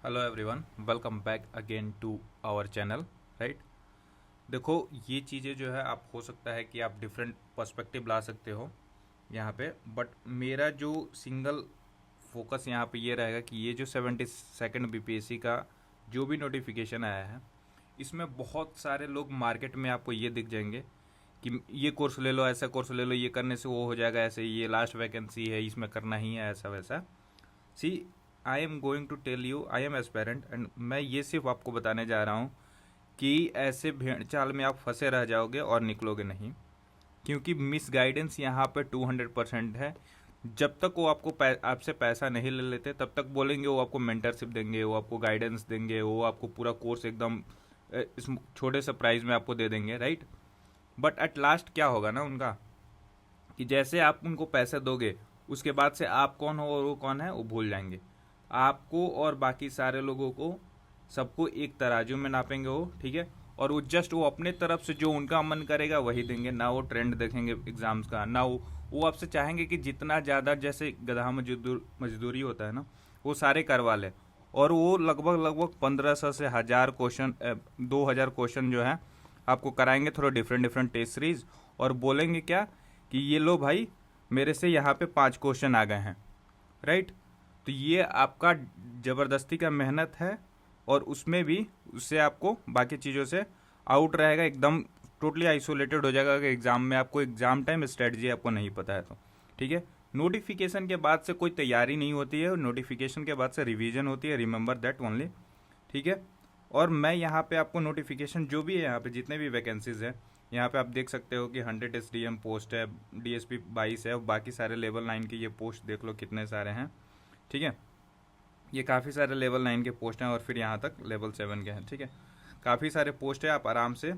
Hello everyone, welcome back again to our channel. Right, देखो ये चीज़ें जो है आप हो सकता है कि आप डिफरेंट पर्सपेक्टिव ला सकते हो यहाँ पे, बट मेरा जो सिंगल फोकस यहाँ पे ये रहेगा कि ये जो 72nd बीपीएससी का जो भी नोटिफिकेशन आया है, इसमें बहुत सारे लोग मार्केट में आपको ये दिख जाएंगे कि ये कोर्स ले लो, ऐसा कोर्स ले लो, ये करने से वो हो जाएगा, ऐसे ये लास्ट वैकेंसी है, इसमें करना ही है, ऐसा वैसा। See, I am going to tell you, I am aspirant and मैं ये सिर्फ आपको बताने जा रहा हूँ कि ऐसे भेड़ चाल में आप फंसे रह जाओगे और निकलोगे नहीं, क्योंकि मिस गाइडेंस यहाँ पे 200% है। जब तक वो आपको आपसे पैसा नहीं ले लेते तब तक बोलेंगे वो आपको मेंटरशिप देंगे, वो आपको गाइडेंस देंगे, वो आपको पूरा कोर्स एकदम इस छोटे से प्राइस में आपको दे देंगे। राइट, बट एट लास्ट क्या होगा ना उनका, कि जैसे आप उनको पैसे दोगे उसके बाद से आप कौन हो और वो कौन है वो भूल जाएंगे। आपको और बाकी सारे लोगों को सबको एक तराजू में नापेंगे वो, ठीक है, और वो जस्ट वो अपने तरफ से जो उनका मन करेगा वही देंगे, ना वो ट्रेंड देखेंगे एग्जाम्स का, ना वो आपसे चाहेंगे कि जितना ज़्यादा जैसे गधा मजदूरी होता है ना वो सारे करवा ले, और वो लगभग लगभग 1500 से 1000 क्वेश्चन 2000 क्वेश्चन जो है आपको कराएंगे थोड़ा डिफरेंट डिफरेंट टेस्ट सीरीज, और बोलेंगे क्या कि ये लो भाई मेरे से यहाँ पे 5 क्वेश्चन आ गए हैं। राइट, तो ये आपका ज़बरदस्ती का मेहनत है, और उसमें भी उससे आपको बाकी चीज़ों से आउट रहेगा, एकदम टोटली आइसोलेटेड हो जाएगा कि एग्ज़ाम में आपको एग्ज़ाम टाइम स्ट्रेटजी आपको नहीं पता है तो। ठीक है, नोटिफिकेशन के बाद से कोई तैयारी नहीं होती है, नोटिफिकेशन के बाद से रिवीजन होती है, रिमेंबर दैट ओनली। ठीक है, और मैं यहाँ पे आपको नोटिफिकेशन जो भी है, यहाँ पे जितने भी वैकेंसीज है यहाँ पे आप देख सकते हो कि 100 SDM पोस्ट है, DSP 22 है, और बाकी सारे लेवल 9 के ये पोस्ट देख लो कितने सारे हैं। ठीक है, ये काफ़ी सारे लेवल 9 के पोस्ट हैं, और फिर यहाँ तक लेवल 7 के हैं। ठीक है, काफ़ी सारे पोस्ट है, आप आराम से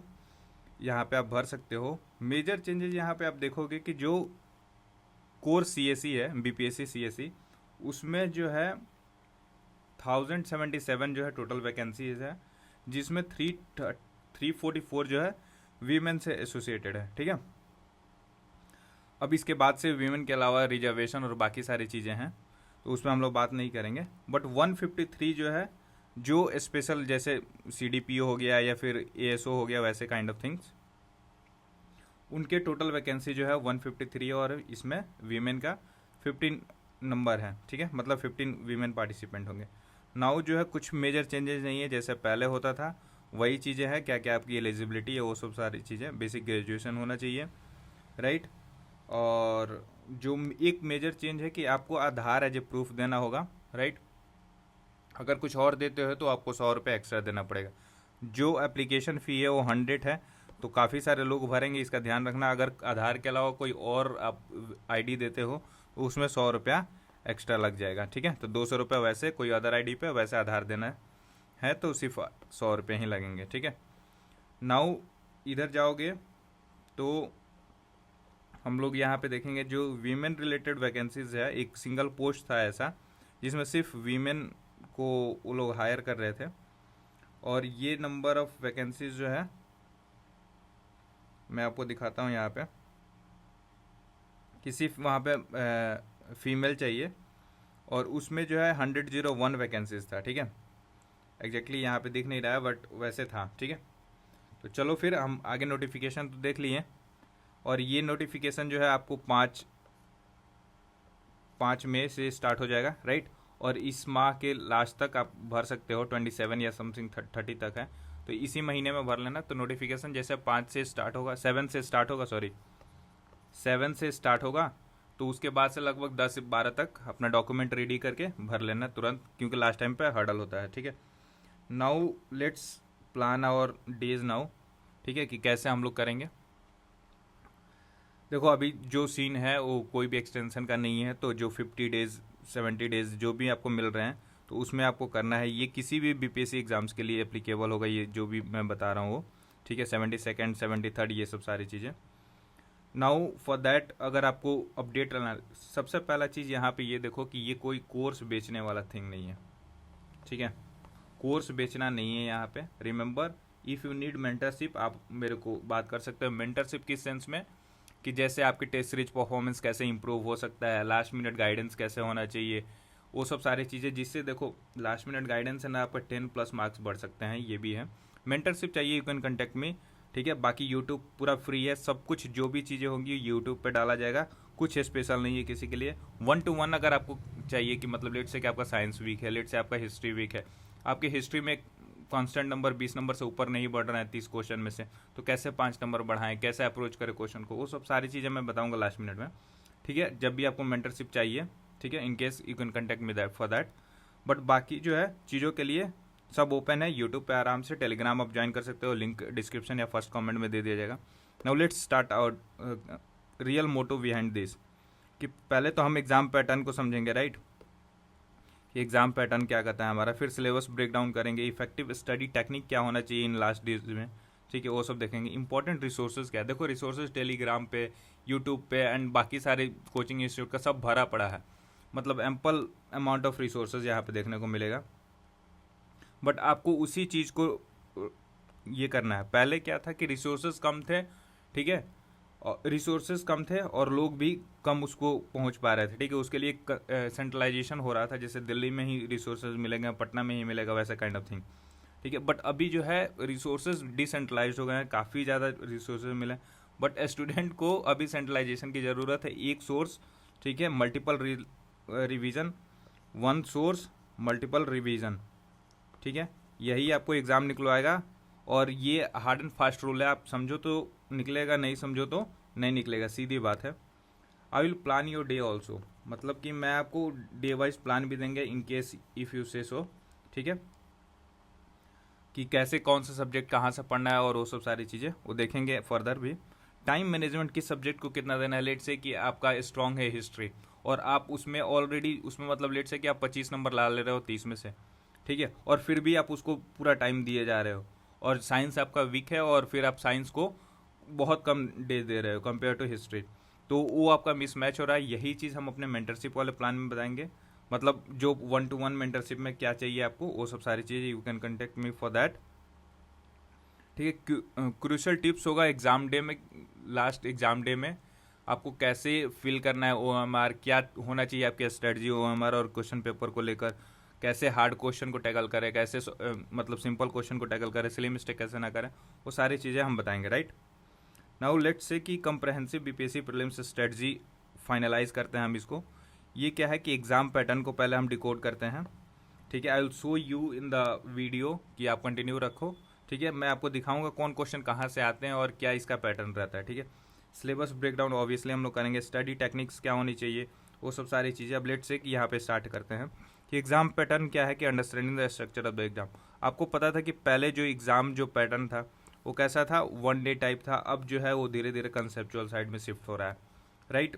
यहाँ पे आप भर सकते हो। मेजर चेंजेस यहाँ पे आप देखोगे कि जो कोर्स CSE है, BPSC CSE, उसमें जो है 1077 जो है टोटल वैकेंसीज है, जिसमें 344 जो है वीमेन से एसोसिएटेड है। ठीक है, अब इसके बाद से वीमेन के अलावा रिजर्वेशन और बाकी सारी चीज़ें हैं, तो उसमें हम लोग बात नहीं करेंगे। बट 153 जो है जो स्पेशल जैसे CDPO हो गया या फिर ASO हो गया, वैसे काइंड ऑफ थिंग्स, उनके टोटल वैकेंसी जो है 153, और इसमें वीमेन का 15 नंबर है। ठीक है, मतलब 15 वीमेन पार्टिसिपेंट होंगे। नाउ जो है कुछ मेजर चेंजेस नहीं है, जैसे पहले होता था वही चीज़ें हैं। क्या क्या आपकी एलिजिबिलिटी है वो सब सारी चीज़ें, बेसिक ग्रेजुएशन होना चाहिए। राइट, और जो एक मेजर चेंज है कि आपको आधार एज ए प्रूफ देना होगा। राइट, अगर कुछ और देते हो तो आपको 100 रुपये एक्स्ट्रा देना पड़ेगा। जो एप्लीकेशन फ़ी है वो 100 है, तो काफ़ी सारे लोग भरेंगे, इसका ध्यान रखना। अगर आधार के अलावा कोई और आप ID देते हो तो उसमें 100 रुपया एक्स्ट्रा लग जाएगा। ठीक है, तो 200 रुपये वैसे कोई अदर ID पे, वैसे आधार देना है तो सिर्फ 100 रुपये ही लगेंगे। ठीक है, नाउ इधर जाओगे तो हम लोग यहाँ पे देखेंगे जो वीमेन रिलेटेड वैकेंसीज है, एक सिंगल पोस्ट था ऐसा जिसमें सिर्फ वीमेन को वो लोग हायर कर रहे थे, और ये नंबर ऑफ वैकेंसीज जो है मैं आपको दिखाता हूँ यहाँ पे, कि सिर्फ वहाँ पे फीमेल चाहिए, और उसमें जो है 101 वैकेंसीज था। ठीक है, एग्जैक्टली यहाँ पे दिख नहीं रहा है बट वैसे था। ठीक है, तो चलो फिर हम आगे नोटिफिकेशन तो देख लिए, और ये नोटिफिकेशन जो है आपको 5 मई से स्टार्ट हो जाएगा। राइट, और इस माह के लास्ट तक आप भर सकते हो, 27 या समथिंग 30 तक है, तो इसी महीने में भर लेना। तो नोटिफिकेशन जैसे 5 से स्टार्ट होगा, 7 से स्टार्ट होगा, सॉरी 7 से स्टार्ट होगा, तो उसके बाद से लगभग 10 से 12 तक अपना डॉक्यूमेंट रेडी करके भर लेना तुरंत, क्योंकि लास्ट टाइम पे हर्डल होता है। ठीक है, now let's plan our days now. ठीक है, कि कैसे हम लोग करेंगे। देखो अभी जो सीन है वो कोई भी एक्सटेंशन का नहीं है, तो जो 50 डेज 70 डेज जो भी आपको मिल रहे हैं तो उसमें आपको करना है। ये किसी भी BPSC एग्ज़ाम्स के लिए एप्लीकेबल होगा, ये जो भी मैं बता रहा हूँ वो। ठीक है, 72nd 73rd ये सब सारी चीज़ें। नाउ फॉर दैट अगर आपको अपडेट रहना, सबसे पहला चीज़ यहाँ पे ये देखो कि ये कोई कोर्स बेचने वाला थिंग नहीं है। ठीक है, कोर्स बेचना नहीं है यहाँ पे। Remember, if you need mentorship आप मेरे को बात कर सकते हो। मेंटरशिप किस सेंस में, कि जैसे आपकी टेस्ट सीरीज परफॉर्मेंस कैसे इंप्रूव हो सकता है, लास्ट मिनट गाइडेंस कैसे होना चाहिए, वो सब सारी चीज़ें, जिससे देखो लास्ट मिनट गाइडेंस है ना, आपका 10+ मार्क्स बढ़ सकते हैं, ये भी है। मेंटरशिप चाहिए, यू कैन कॉन्टेक्ट मी, ठीक है। बाकी यूट्यूब पूरा फ्री है, सब कुछ जो भी चीज़ें होंगी यूट्यूब पे डाला जाएगा, कुछ स्पेशल नहीं है किसी के लिए। 1-to-1 अगर आपको चाहिए कि मतलब लेट से कि आपका साइंस वीक है, लेट से आपका हिस्ट्री वीक है, आपकी हिस्ट्री में कांस्टेंट नंबर 20 नंबर से ऊपर नहीं बढ़ रहा है 30 क्वेश्चन में से, तो कैसे 5 नंबर बढ़ाएं, कैसे अप्रोच करें क्वेश्चन को, वो सब सारी चीज़ें मैं बताऊंगा लास्ट मिनट में, ठीक है। जब भी आपको मेंटरशिप चाहिए, ठीक है, in case you can contact me that for that. But बाकी जो है चीज़ों के लिए सब ओपन है यूट्यूब पे आराम से। टेलीग्राम आप ज्वाइन कर सकते हो, लिंक डिस्क्रिप्शन या फर्स्ट कमेंट में दे दिया जाएगा। Now let's start our real motive behind this, कि पहले तो हम एग्जाम पैटर्न को समझेंगे, राइट, कि एग्जाम पैटर्न क्या कहता है हमारा, फिर सिलेबस ब्रेक डाउन करेंगे, इफेक्टिव स्टडी टेक्निक क्या होना चाहिए इन लास्ट डेज में, ठीक है, वो सब देखेंगे। इंपॉर्टेंट रिसोर्सेज क्या है, देखो रिसोर्सेज टेलीग्राम पे, यूट्यूब पे एंड बाकी सारे कोचिंग इंस्टीट्यूट का सब भरा पड़ा है, मतलब एम्पल अमाउंट ऑफ रिसोर्सेज यहाँ पे देखने को मिलेगा। बट आपको उसी चीज़ को ये करना है। पहले क्या था कि रिसोर्सेज कम थे, ठीक है, रिसोर्सेज कम थे और लोग भी कम उसको पहुंच पा रहे थे, ठीक है। उसके लिए सेंट्रलाइजेशन हो रहा था, जैसे दिल्ली में ही रिसोर्सेज मिलेंगे, पटना में ही मिलेगा, वैसा काइंड ऑफ थिंग, ठीक है। बट अभी जो है रिसोर्सेज डिसेंट्रलाइज हो गए हैं, काफ़ी ज़्यादा रिसोर्सेज मिले, बट स्टूडेंट को अभी सेंट्रलाइजेशन की ज़रूरत है। एक सोर्स, ठीक है, multiple revision, one source multiple revision, ठीक है, यही आपको एग्ज़ाम निकलवाएगा। और ये हार्ड एंड फास्ट रूल है, आप समझो तो निकलेगा, नहीं समझो तो नहीं निकलेगा, सीधी बात है। I will plan your day also, मतलब कि मैं आपको डे वाइज प्लान भी देंगे इन केस इफ़ यू से सो, ठीक है, कि कैसे कौन सा सब्जेक्ट कहाँ से पढ़ना है और वो सब सारी चीज़ें वो देखेंगे फर्दर भी। टाइम मैनेजमेंट किस सब्जेक्ट को कितना देना है, लेट से कि आपका स्ट्रॉन्ग है हिस्ट्री और आप उसमें ऑलरेडी उसमें मतलब लेट से कि आप 25 नंबर ला ले रहे हो 30 में से, ठीक है, और फिर भी आप उसको पूरा टाइम दिए जा रहे हो, और साइंस आपका वीक है और फिर आप साइंस को बहुत कम डे दे रहे हो कंपेयर टू हिस्ट्री, तो वो आपका मिसमैच हो रहा है। यही चीज़ हम अपने मेंटरशिप वाले प्लान में बताएंगे, मतलब जो 1-to-1 मेंटरशिप में क्या चाहिए आपको, वो सब सारी चीज़ें you can contact me for that, ठीक है। क्रूशियल टिप्स होगा एग्जाम डे में, लास्ट एग्जाम डे में आपको कैसे फिल करना है OMR, क्या होना चाहिए आपकी स्ट्रेटजी OMR और क्वेश्चन पेपर को लेकर, कैसे हार्ड क्वेश्चन को टैकल करें, कैसे मतलब सिंपल क्वेश्चन को टैकल करें, सिली मिस्टेक कैसे ना करें, वो सारी चीज़ें हम बताएंगे, राइट। नाउ लेट्स से कि comprehensive BPSC prelims strategy finalise करते हैं हम इसको। ये क्या है कि एग्जाम पैटर्न को पहले हम डिकोड करते हैं, ठीक है। I will show you in the video कि आप कंटिन्यू रखो, ठीक है। मैं आपको दिखाऊंगा कौन क्वेश्चन कहाँ से आते हैं और क्या इसका पैटर्न रहता है, ठीक है। सिलेबस ब्रेकडाउन ऑब्वियसली हम लोग करेंगे, स्टडी टेक्निक्स क्या होनी चाहिए, वो सब सारी चीज़ें। अब लेट्स से कि यहाँ पे स्टार्ट करते हैं कि एग्जाम पैटर्न क्या है, कि understanding the structure of the exam. आपको पता था कि पहले जो एग्जाम जो पैटर्न था वो कैसा था, 1 डे टाइप था, अब जो है वो धीरे धीरे कंसेप्चुअल साइड में शिफ्ट हो रहा है, राइट।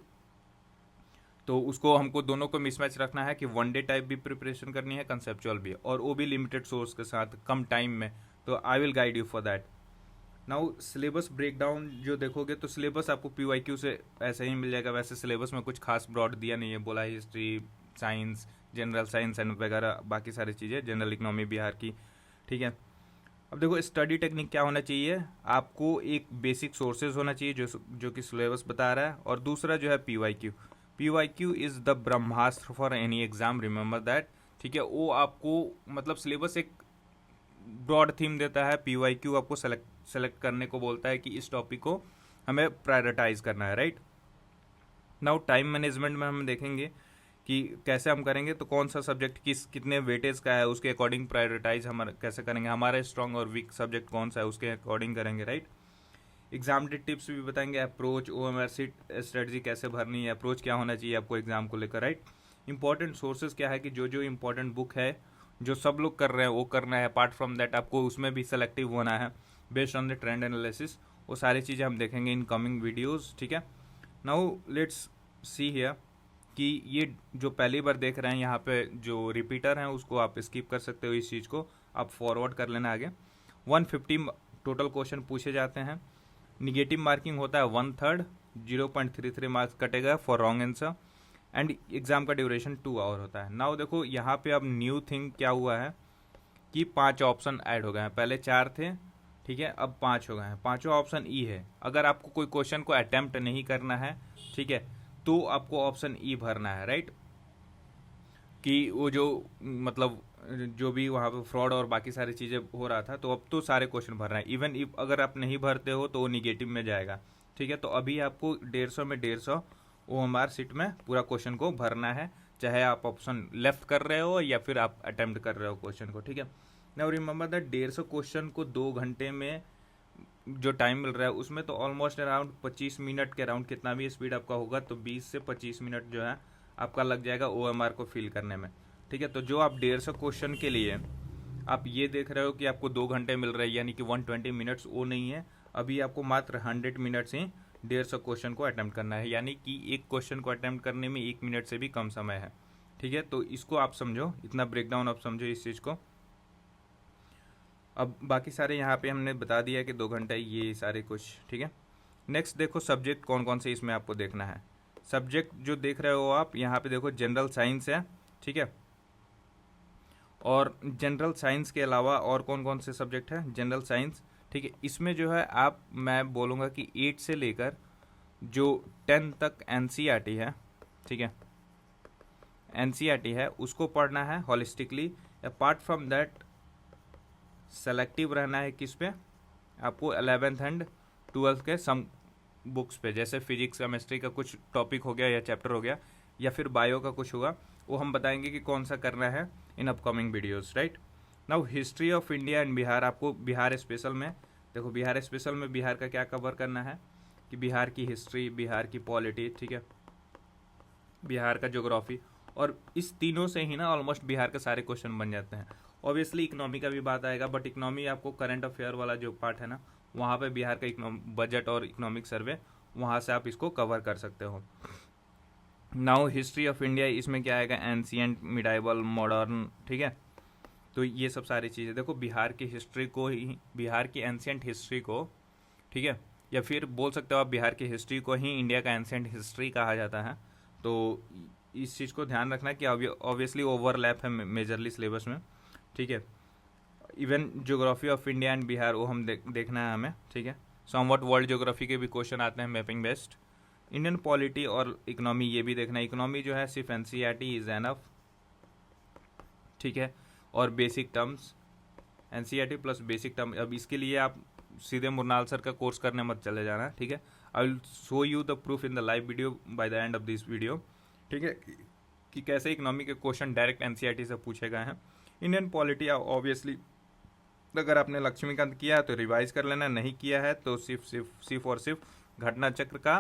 तो उसको हमको दोनों को मिसमैच रखना है कि 1 डे टाइप भी प्रिपरेशन करनी है, कंसेप्चुअल भी, और वो भी लिमिटेड सोर्स के साथ कम टाइम में, तो I will guide you for that. Now syllabus breakdown जो देखोगे तो सिलेबस आपको PYQ से ऐसे ही मिल जाएगा, वैसे सिलेबस में कुछ खास ब्रॉड दिया नहीं है, बोला history, science, general science and वगैरह बाकी सारी चीज़ें, जनरल इकोनॉमी बिहार की, ठीक है। अब देखो स्टडी टेक्निक क्या होना चाहिए, आपको एक बेसिक सोर्सेज होना चाहिए जो कि सिलेबस बता रहा है, और दूसरा जो है PYQ is the Brahmastra for any exam, remember that, ठीक है। वो आपको मतलब सिलेबस एक ब्रॉड थीम देता है, PYQ आपको सेलेक्ट करने को बोलता है कि इस टॉपिक को हमें प्रायोरिटाइज करना है, राइट। नाउ टाइम मैनेजमेंट में हम देखेंगे कि कैसे हम करेंगे, तो कौन सा सब्जेक्ट कितने वेटेज का है उसके अकॉर्डिंग प्रायोरिटाइज हम कैसे करेंगे, हमारा स्ट्रॉन्ग और वीक सब्जेक्ट कौन सा है उसके अकॉर्डिंग करेंगे, राइट। एग्जाम डे टिप्स भी बताएंगे, अप्रोच OMR सीट स्ट्रेटजी कैसे भरनी है, अप्रोच क्या होना चाहिए आपको एग्जाम को लेकर, राइट। इंपॉर्टेंट सोर्सेज क्या है कि जो इंपॉर्टेंट बुक है जो सब लोग कर रहे हैं वो करना है, अपार्ट फ्रॉम दैट आपको उसमें भी सेलेक्टिव होना है based on the trend analysis, वो सारी चीज़ें हम देखेंगे इन कमिंग वीडियोस, ठीक है। नाउ लेट्स सी हियर कि ये जो पहली बार देख रहे हैं यहाँ पे जो रिपीटर हैं उसको आप स्किप कर सकते हो, इस चीज़ को आप फॉरवर्ड कर लेना आगे। 150 टोटल क्वेश्चन पूछे जाते हैं, निगेटिव मार्किंग होता है 1/3, 0.33 मार्क्स कटेगा for wrong answer, and exam का ड्यूरेशन 2 आवर होता है। नाउ देखो यहाँ पे अब न्यू थिंग क्या हुआ है कि 5 ऑप्शन ऐड हो गए हैं, पहले 4 थे, ठीक है, अब 5 हो गए हैं। पांचों ऑप्शन ई है, अगर आपको कोई क्वेश्चन को अटेम्प्ट नहीं करना है, ठीक है, तो आपको ऑप्शन ई भरना है, राइट। कि वो जो मतलब जो भी वहाँ पे फ्रॉड और बाकी सारी चीज़ें हो रहा था, तो अब तो सारे क्वेश्चन भर रहे हैं। इवन इफ अगर आप नहीं भरते हो तो वो निगेटिव में जाएगा, ठीक है। तो अभी आपको 150 में 150 OMR सीट में पूरा क्वेश्चन को भरना है, चाहे आप ऑप्शन लेफ्ट कर रहे हो या फिर आप अटेम्प्ट कर रहे हो क्वेश्चन को, ठीक है। नाउ रिमेंबर दैट 150 क्वेश्चन को 2 घंटे में जो टाइम मिल रहा है उसमें तो ऑलमोस्ट अराउंड 25 मिनट के अराउंड कितना भी स्पीड आपका होगा तो 20 से 25 मिनट जो है आपका लग जाएगा OMR को फिल करने में, ठीक है। तो जो आप 150 क्वेश्चन के लिए आप ये देख रहे हो कि आपको 2 घंटे मिल रहे हैं यानी कि 120 मिनट्स, वो नहीं है। अभी आपको मात्र 100 मिनट्स ही 150 क्वेश्चन को अटेम्प्ट करना है, यानी कि एक क्वेश्चन को अटेम्प्ट करने में 1 मिनट से भी कम समय है, ठीक है। तो इसको आप समझो, इतना ब्रेकडाउन आप समझो इस चीज़ को। अब बाकी सारे यहाँ पे हमने बता दिया कि 2 घंटे ये सारे कुछ, ठीक है। नेक्स्ट देखो सब्जेक्ट कौन कौन से इसमें आपको देखना है। सब्जेक्ट जो देख रहे हो आप यहाँ पे देखो जनरल साइंस है, ठीक है। और जनरल साइंस के अलावा और कौन कौन से सब्जेक्ट है, जनरल साइंस, ठीक है। इसमें जो है आप, मैं बोलूँगा कि 8 से लेकर जो 10 तक NCERT है, ठीक है, NCERT है उसको पढ़ना है holistically. Apart from that selective रहना है किस पे, आपको 11th एंड 12th के सम बुक्स पे, जैसे फिजिक्स केमिस्ट्री का कुछ टॉपिक हो गया या चैप्टर हो गया या फिर बायो का कुछ होगा, वो हम बताएंगे कि कौन सा करना है in upcoming videos, right. Now history of India and Bihar, आपको बिहार स्पेशल में देखो, बिहार स्पेशल में बिहार का क्या कवर करना है कि बिहार की हिस्ट्री, बिहार की पॉलिटी, ठीक है, बिहार का ज्योग्राफी, और इस तीनों से ही ना ऑलमोस्ट बिहार के सारे क्वेश्चन बन जाते हैं। ऑब्वियसली इकोनॉमी का भी बात आएगा, बट इकोनॉमी आपको करंट अफेयर वाला जो पार्ट है ना, वहाँ पे बिहार का बजट और इकोनॉमिक सर्वे, वहाँ से आप इसको कवर कर सकते हो। नाउ हिस्ट्री ऑफ इंडिया, इसमें क्या आएगा, एंशिएंट, मिडाइवल, मॉडर्न, ठीक है। तो ये सब सारी चीज़ें देखो, बिहार की हिस्ट्री को ही, बिहार की एंशिएंट हिस्ट्री को, ठीक है, या फिर बोल सकते हो आप बिहार की हिस्ट्री को ही इंडिया का एंशिएंट हिस्ट्री कहा जाता है। तो इस चीज़ को ध्यान रखना कि ऑब्वियसली ओवरलैप है मेजरली सिलेबस में, ठीक है। Even geography of India and Bihar वो हम देखना है हमें, ठीक है। समवट वर्ल्ड ज्योग्राफी के भी क्वेश्चन आते हैं मैपिंग बेस्ड। इंडियन पॉलिटी और इकोनॉमी ये भी देखना है। इकोनॉमी जो है सिर्फ NCERT इज एनफ, ठीक है। और basic terms, NCERT plus basic term. अब इसके लिए आप सीधे मुरनाल सर का कोर्स करने मत चले जाना, ठीक है। I will show you the proof in the live video by the end of this video, ठीक है, कि कैसे इकोनॉमी के क्वेश्चन डायरेक्ट NCERT से पूछे गए हैं। इंडियन पॉलिटी ऑब्वियसली अगर आपने लक्ष्मीकांत किया है तो रिवाइज कर लेना, नहीं किया है तो सिर्फ और सिर्फ घटना चक्र का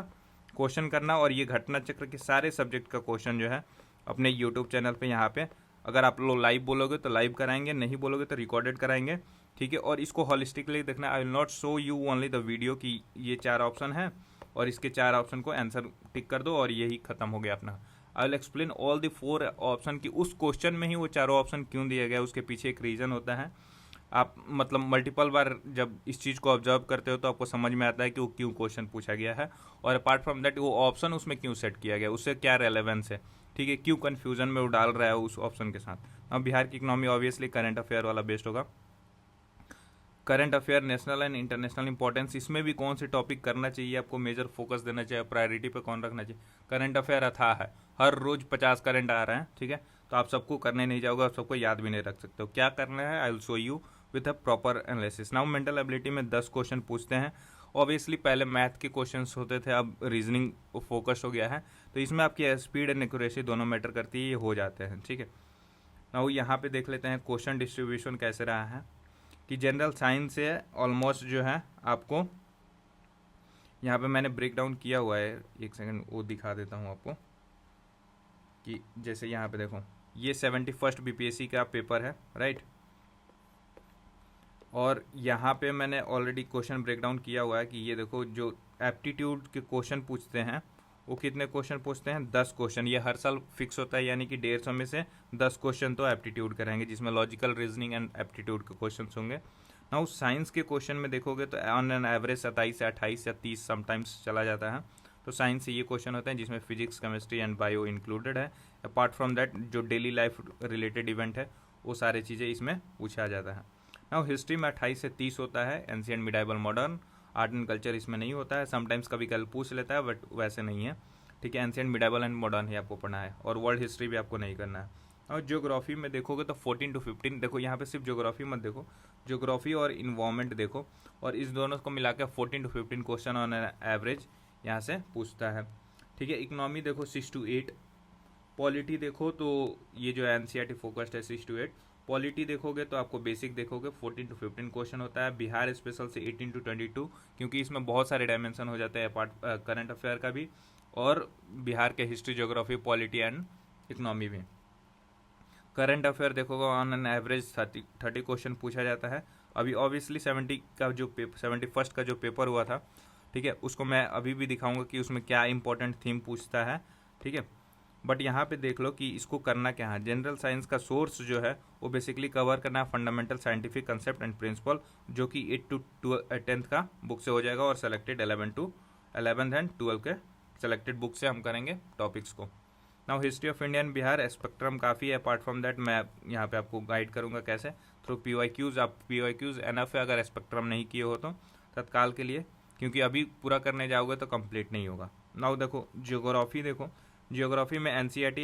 क्वेश्चन करना। और ये घटना चक्र के सारे सब्जेक्ट का क्वेश्चन जो है अपने यूट्यूब चैनल पे यहाँ पे, अगर आप लोग लाइव बोलोगे तो लाइव कराएंगे, नहीं बोलोगे तो रिकॉर्डेड कराएंगे, ठीक है। और इसको हॉलिस्टिकली देखना। I will not show you only the video की ये 4 ऑप्शन है और इसके 4 ऑप्शन को आंसर टिक कर दो और यही खत्म हो गया अपना। I will explain all the 4 option की उस क्वेश्चन में ही वो 4 ऑप्शन क्यों दिया गया, उसके पीछे एक रीज़न होता है। आप मतलब मल्टीपल बार जब इस चीज़ को ऑब्जर्व करते हो तो आपको समझ में आता है कि वो क्यों क्वेश्चन पूछा गया है, और अपार्ट फ्रॉम दैट वो ऑप्शन उसमें क्यों सेट किया गया, उससे क्या रेलेवेंस है, ठीक है, क्यों कन्फ्यूजन में वो डाल रहा है उस ऑप्शन के साथ। अब बिहार की इकोनॉमी ऑब्वियसली करंट अफेयर वाला बेस्ड होगा। Current affair national and international importance, इसमें भी कौन से टॉपिक करना चाहिए आपको, मेजर फोकस देना चाहिए, प्रायोरिटी पे कौन रखना चाहिए। करंट अफेयर अथाह है, हर रोज 50 करंट आ रहे हैं, ठीक है। तो आप सबको करने नहीं जाओगे, आप सबको याद भी नहीं रख सकते हो। क्या करना है, I will show you with a proper analysis. Now mental ability में 10 क्वेश्चन पूछते हैं। ऑब्वियसली पहले मैथ के क्वेश्चंस होते थे, अब रीजनिंग फोकस हो गया है, तो इसमें आपकी स्पीड एंड एक्यूरेसी दोनों मैटर करती है, ये हो जाते हैं, ठीक है। नाउ यहाँ पे देख लेते हैं क्वेश्चन डिस्ट्रीब्यूशन कैसे रहा है, कि जनरल साइंस से ऑलमोस्ट जो है आपको यहाँ पे मैंने ब्रेक डाउन किया हुआ है, एक सेकंड वो दिखा देता हूँ आपको, कि जैसे यहाँ पे देखो ये 71st BPSC का पेपर है, राइट। और यहाँ पे मैंने ऑलरेडी क्वेश्चन ब्रेक डाउन किया हुआ है कि ये देखो जो एप्टीट्यूड के क्वेश्चन पूछते हैं वो कितने क्वेश्चन पूछते हैं, 10 क्वेश्चन। ये हर साल फिक्स होता है, यानी कि 150 में से 10 क्वेश्चन तो एप्टीट्यूड कराएंगे, जिसमें लॉजिकल रीजनिंग एंड एप्टीट्यूड के क्वेश्चन होंगे। नाउ साइंस के क्वेश्चन में देखोगे तो ऑन एन एवरेज 27 या 28 या 30 समटाइम्स चला जाता है। तो साइंस से ये क्वेश्चन होते हैं जिसमें physics, chemistry and bio included है। अपार्ट फ्रॉम दैट जो डेली लाइफ रिलेटेड इवेंट है वो सारी चीज़ें इसमें पूछा जाता है। नाउ हिस्ट्री में 28 से 30 होता है, ancient, medieval, modern. Art and culture इसमें नहीं होता है, समटाइम्स कभी कल पूछ लेता है बट वैसे नहीं है, ठीक है। एंशिएंट, मिडाइवल एंड मॉडर्न ही आपको पढ़ना है, और वर्ल्ड हिस्ट्री भी आपको नहीं करना है। और ज्योग्राफी में देखोगे तो 14 to 15, देखो यहाँ पे सिर्फ ज्योग्राफी मत देखो, ज्योग्राफी और इन्वायरमेंट देखो, और इस दोनों को मिला के 14 to 15 क्वेश्चन ऑन एवरेज यहाँ से पूछता है। ठीक है, इकोनॉमी देखो 6 to 8, पॉलिटी देखो तो ये जो एनसीईआरटी फोकस्ड है 6 to 8, पॉलिटी देखोगे तो आपको बेसिक देखोगे 14 to 15 क्वेश्चन होता है, बिहार स्पेशल से 18 to 22, क्योंकि इसमें बहुत सारे डायमेंशन हो जाते हैं पार्ट करंट अफेयर का भी, और बिहार के history, geography, polity and economy भी। करंट अफेयर देखोगे ऑन एन एवरेज 30 क्वेश्चन पूछा जाता है। अभी ऑब्वियसली 71st का जो पेपर हुआ था, ठीक है, उसको मैं अभी भी दिखाऊंगा कि उसमें क्या इंपॉर्टेंट थीम पूछता है। ठीक है, बट यहाँ पे देख लो कि इसको करना क्या है। जनरल साइंस का सोर्स जो है वो बेसिकली कवर करना है fundamental scientific concept and principle, जो कि 8 to 10th का बुक से हो जाएगा, और सेलेक्टेड 11th एंड 12th के सेलेक्टेड बुक से हम करेंगे टॉपिक्स को। Now history of India and Bihar spectrum काफ़ी है, अपार्ट फ्रॉम दैट मैं यहाँ पे आपको गाइड करूँगा कैसे, थ्रू PYQs। आप PYQs एनफ है अगर स्पेक्ट्रम नहीं किए हो तो तत्काल के लिए, क्योंकि अभी पूरा करने जाओगे तो कंप्लीट नहीं होगा। नाउ देखो ज्योग्राफी, देखो ज्योग्राफी में NCERT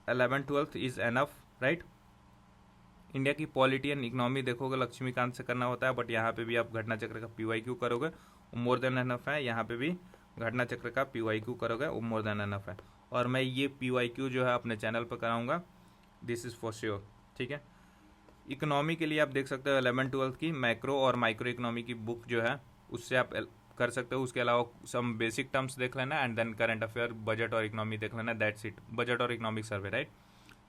11th-12th is enough, right. India की पॉलिटी एंड इकोनॉमी देखोगे लक्ष्मीकांत से करना होता है, बट यहाँ पे भी आप घटना चक्र का PYQ करोगे, मोर देन एनफ है। यहाँ पे भी घटना चक्र का PYQ करोगे, वो मोर देन एनफ है। और मैं ये PYQ जो है अपने चैनल पर कराऊंगा, दिस इज़ फॉर श्योर। ठीक है, इकोनॉमी के लिए आप देख सकते हो 11th-12th की मैक्रो और माइक्रो इकोनॉमी की बुक जो है उससे आप कर सकते हो। उसके अलावा सम बेसिक टर्म्स देख लेना, and then current affair, budget और इकोनॉमी देख लेना, दैट्स इट। बजट और economic survey, right.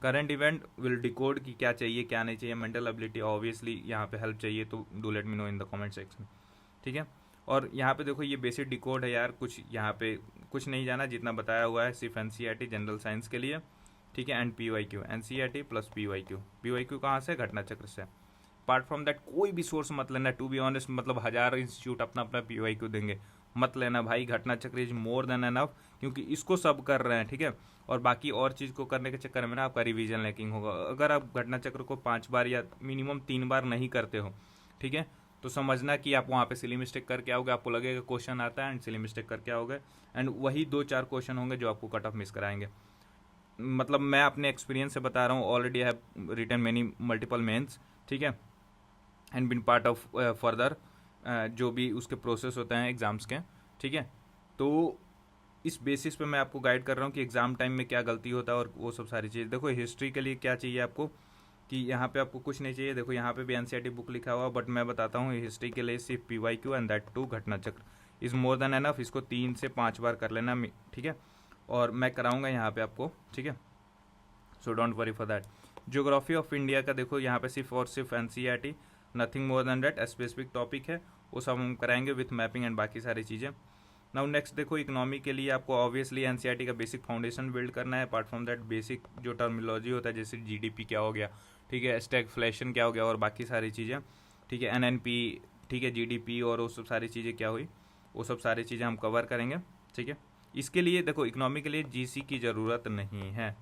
Current event will decode कि क्या चाहिए क्या नहीं चाहिए। मेंटल एबिलिटी ऑब्वियसली यहाँ पे हेल्प चाहिए, तो do let me know in the comment section. ठीक है, और यहाँ पे देखो ये बेसिक डिकोड है यार, कुछ यहाँ पे कुछ नहीं जाना, जितना बताया हुआ है सिर्फ एनसीईआरटी जनरल साइंस के लिए। ठीक है, and PYQ, NCERT plus PYQ कहाँ से, घटना चक्र से। अपार्ट फ्रॉम दैट कोई भी सोर्स मत लेना, टू बी ऑनेस्ट, मतलब 1000 इंस्टीट्यूट अपना अपना PYQ देंगे, मत लेना भाई। घटना चक्र इज मोर देन एनफ, क्योंकि इसको सब कर रहे हैं। ठीक है, और बाकी और चीज़ को करने के चक्कर में ना आपका रिवीजन लैकिंग होगा। अगर आप घटना चक्र को 5 बार या मिनिमम 3 बार नहीं करते हो, ठीक है, तो समझना कि आप वहाँ पे सिली मिस्टेक करके आओगे, आपको लगेगा क्वेश्चन आता है एंड सिली मिस्टेक करके आओगे, एंड वही 2-4 क्वेश्चन होंगे जो आपको कट ऑफ मिस कराएंगे। मतलब मैं अपने एक्सपीरियंस से बता रहा हूँ, already I have written many multiple mains, ठीक है, and been part of further जो भी उसके प्रोसेस होते हैं एग्ज़ाम्स के। ठीक है, तो इस बेसिस पे मैं आपको गाइड कर रहा हूँ कि एग्ज़ाम टाइम में क्या गलती होता है और वो सब सारी चीज़। देखो हिस्ट्री के लिए क्या चाहिए आपको, कि यहाँ पे आपको कुछ नहीं चाहिए। देखो यहाँ पे भी एनसीईआरटी बुक लिखा हुआ, बट मैं बताता हूँ हिस्ट्री के लिए सिर्फ PYQ एंड दैट टू घटना चक्र इज़ मोर देन एनफ। इसको 3 से 5 बार कर लेना, ठीक है, और मैं कराऊंगा यहाँ पे आपको। ठीक है, so don't worry for that. Geography of India का देखो यहाँ पे सिर्फ और सिर्फ NCERT, nothing more than that. Specific topic है वो सब हम कराएंगे विथ मैपिंग एंड बाकी सारी चीज़ें। नाउ नेक्स्ट देखो इकोनॉमी के लिए आपको ऑब्वियसली एनसीईआरटी का बेसिक फाउंडेशन बिल्ड करना है। अपार्ट फ्रॉम दैट बेसिक जो टर्मिनोलॉजी होता है, जैसे GDP क्या हो गया, ठीक है, स्टैगफ्लेशन क्या हो गया, और बाकी सारी चीज़ें। ठीक है, NNP, ठीक है, GDP और वो सब सारी चीज़ें क्या हुई, वो सब सारी चीज़ें हम कवर करेंगे। ठीक है, इसके लिए देखो इकोनॉमी के लिए GC की ज़रूरत नहीं है।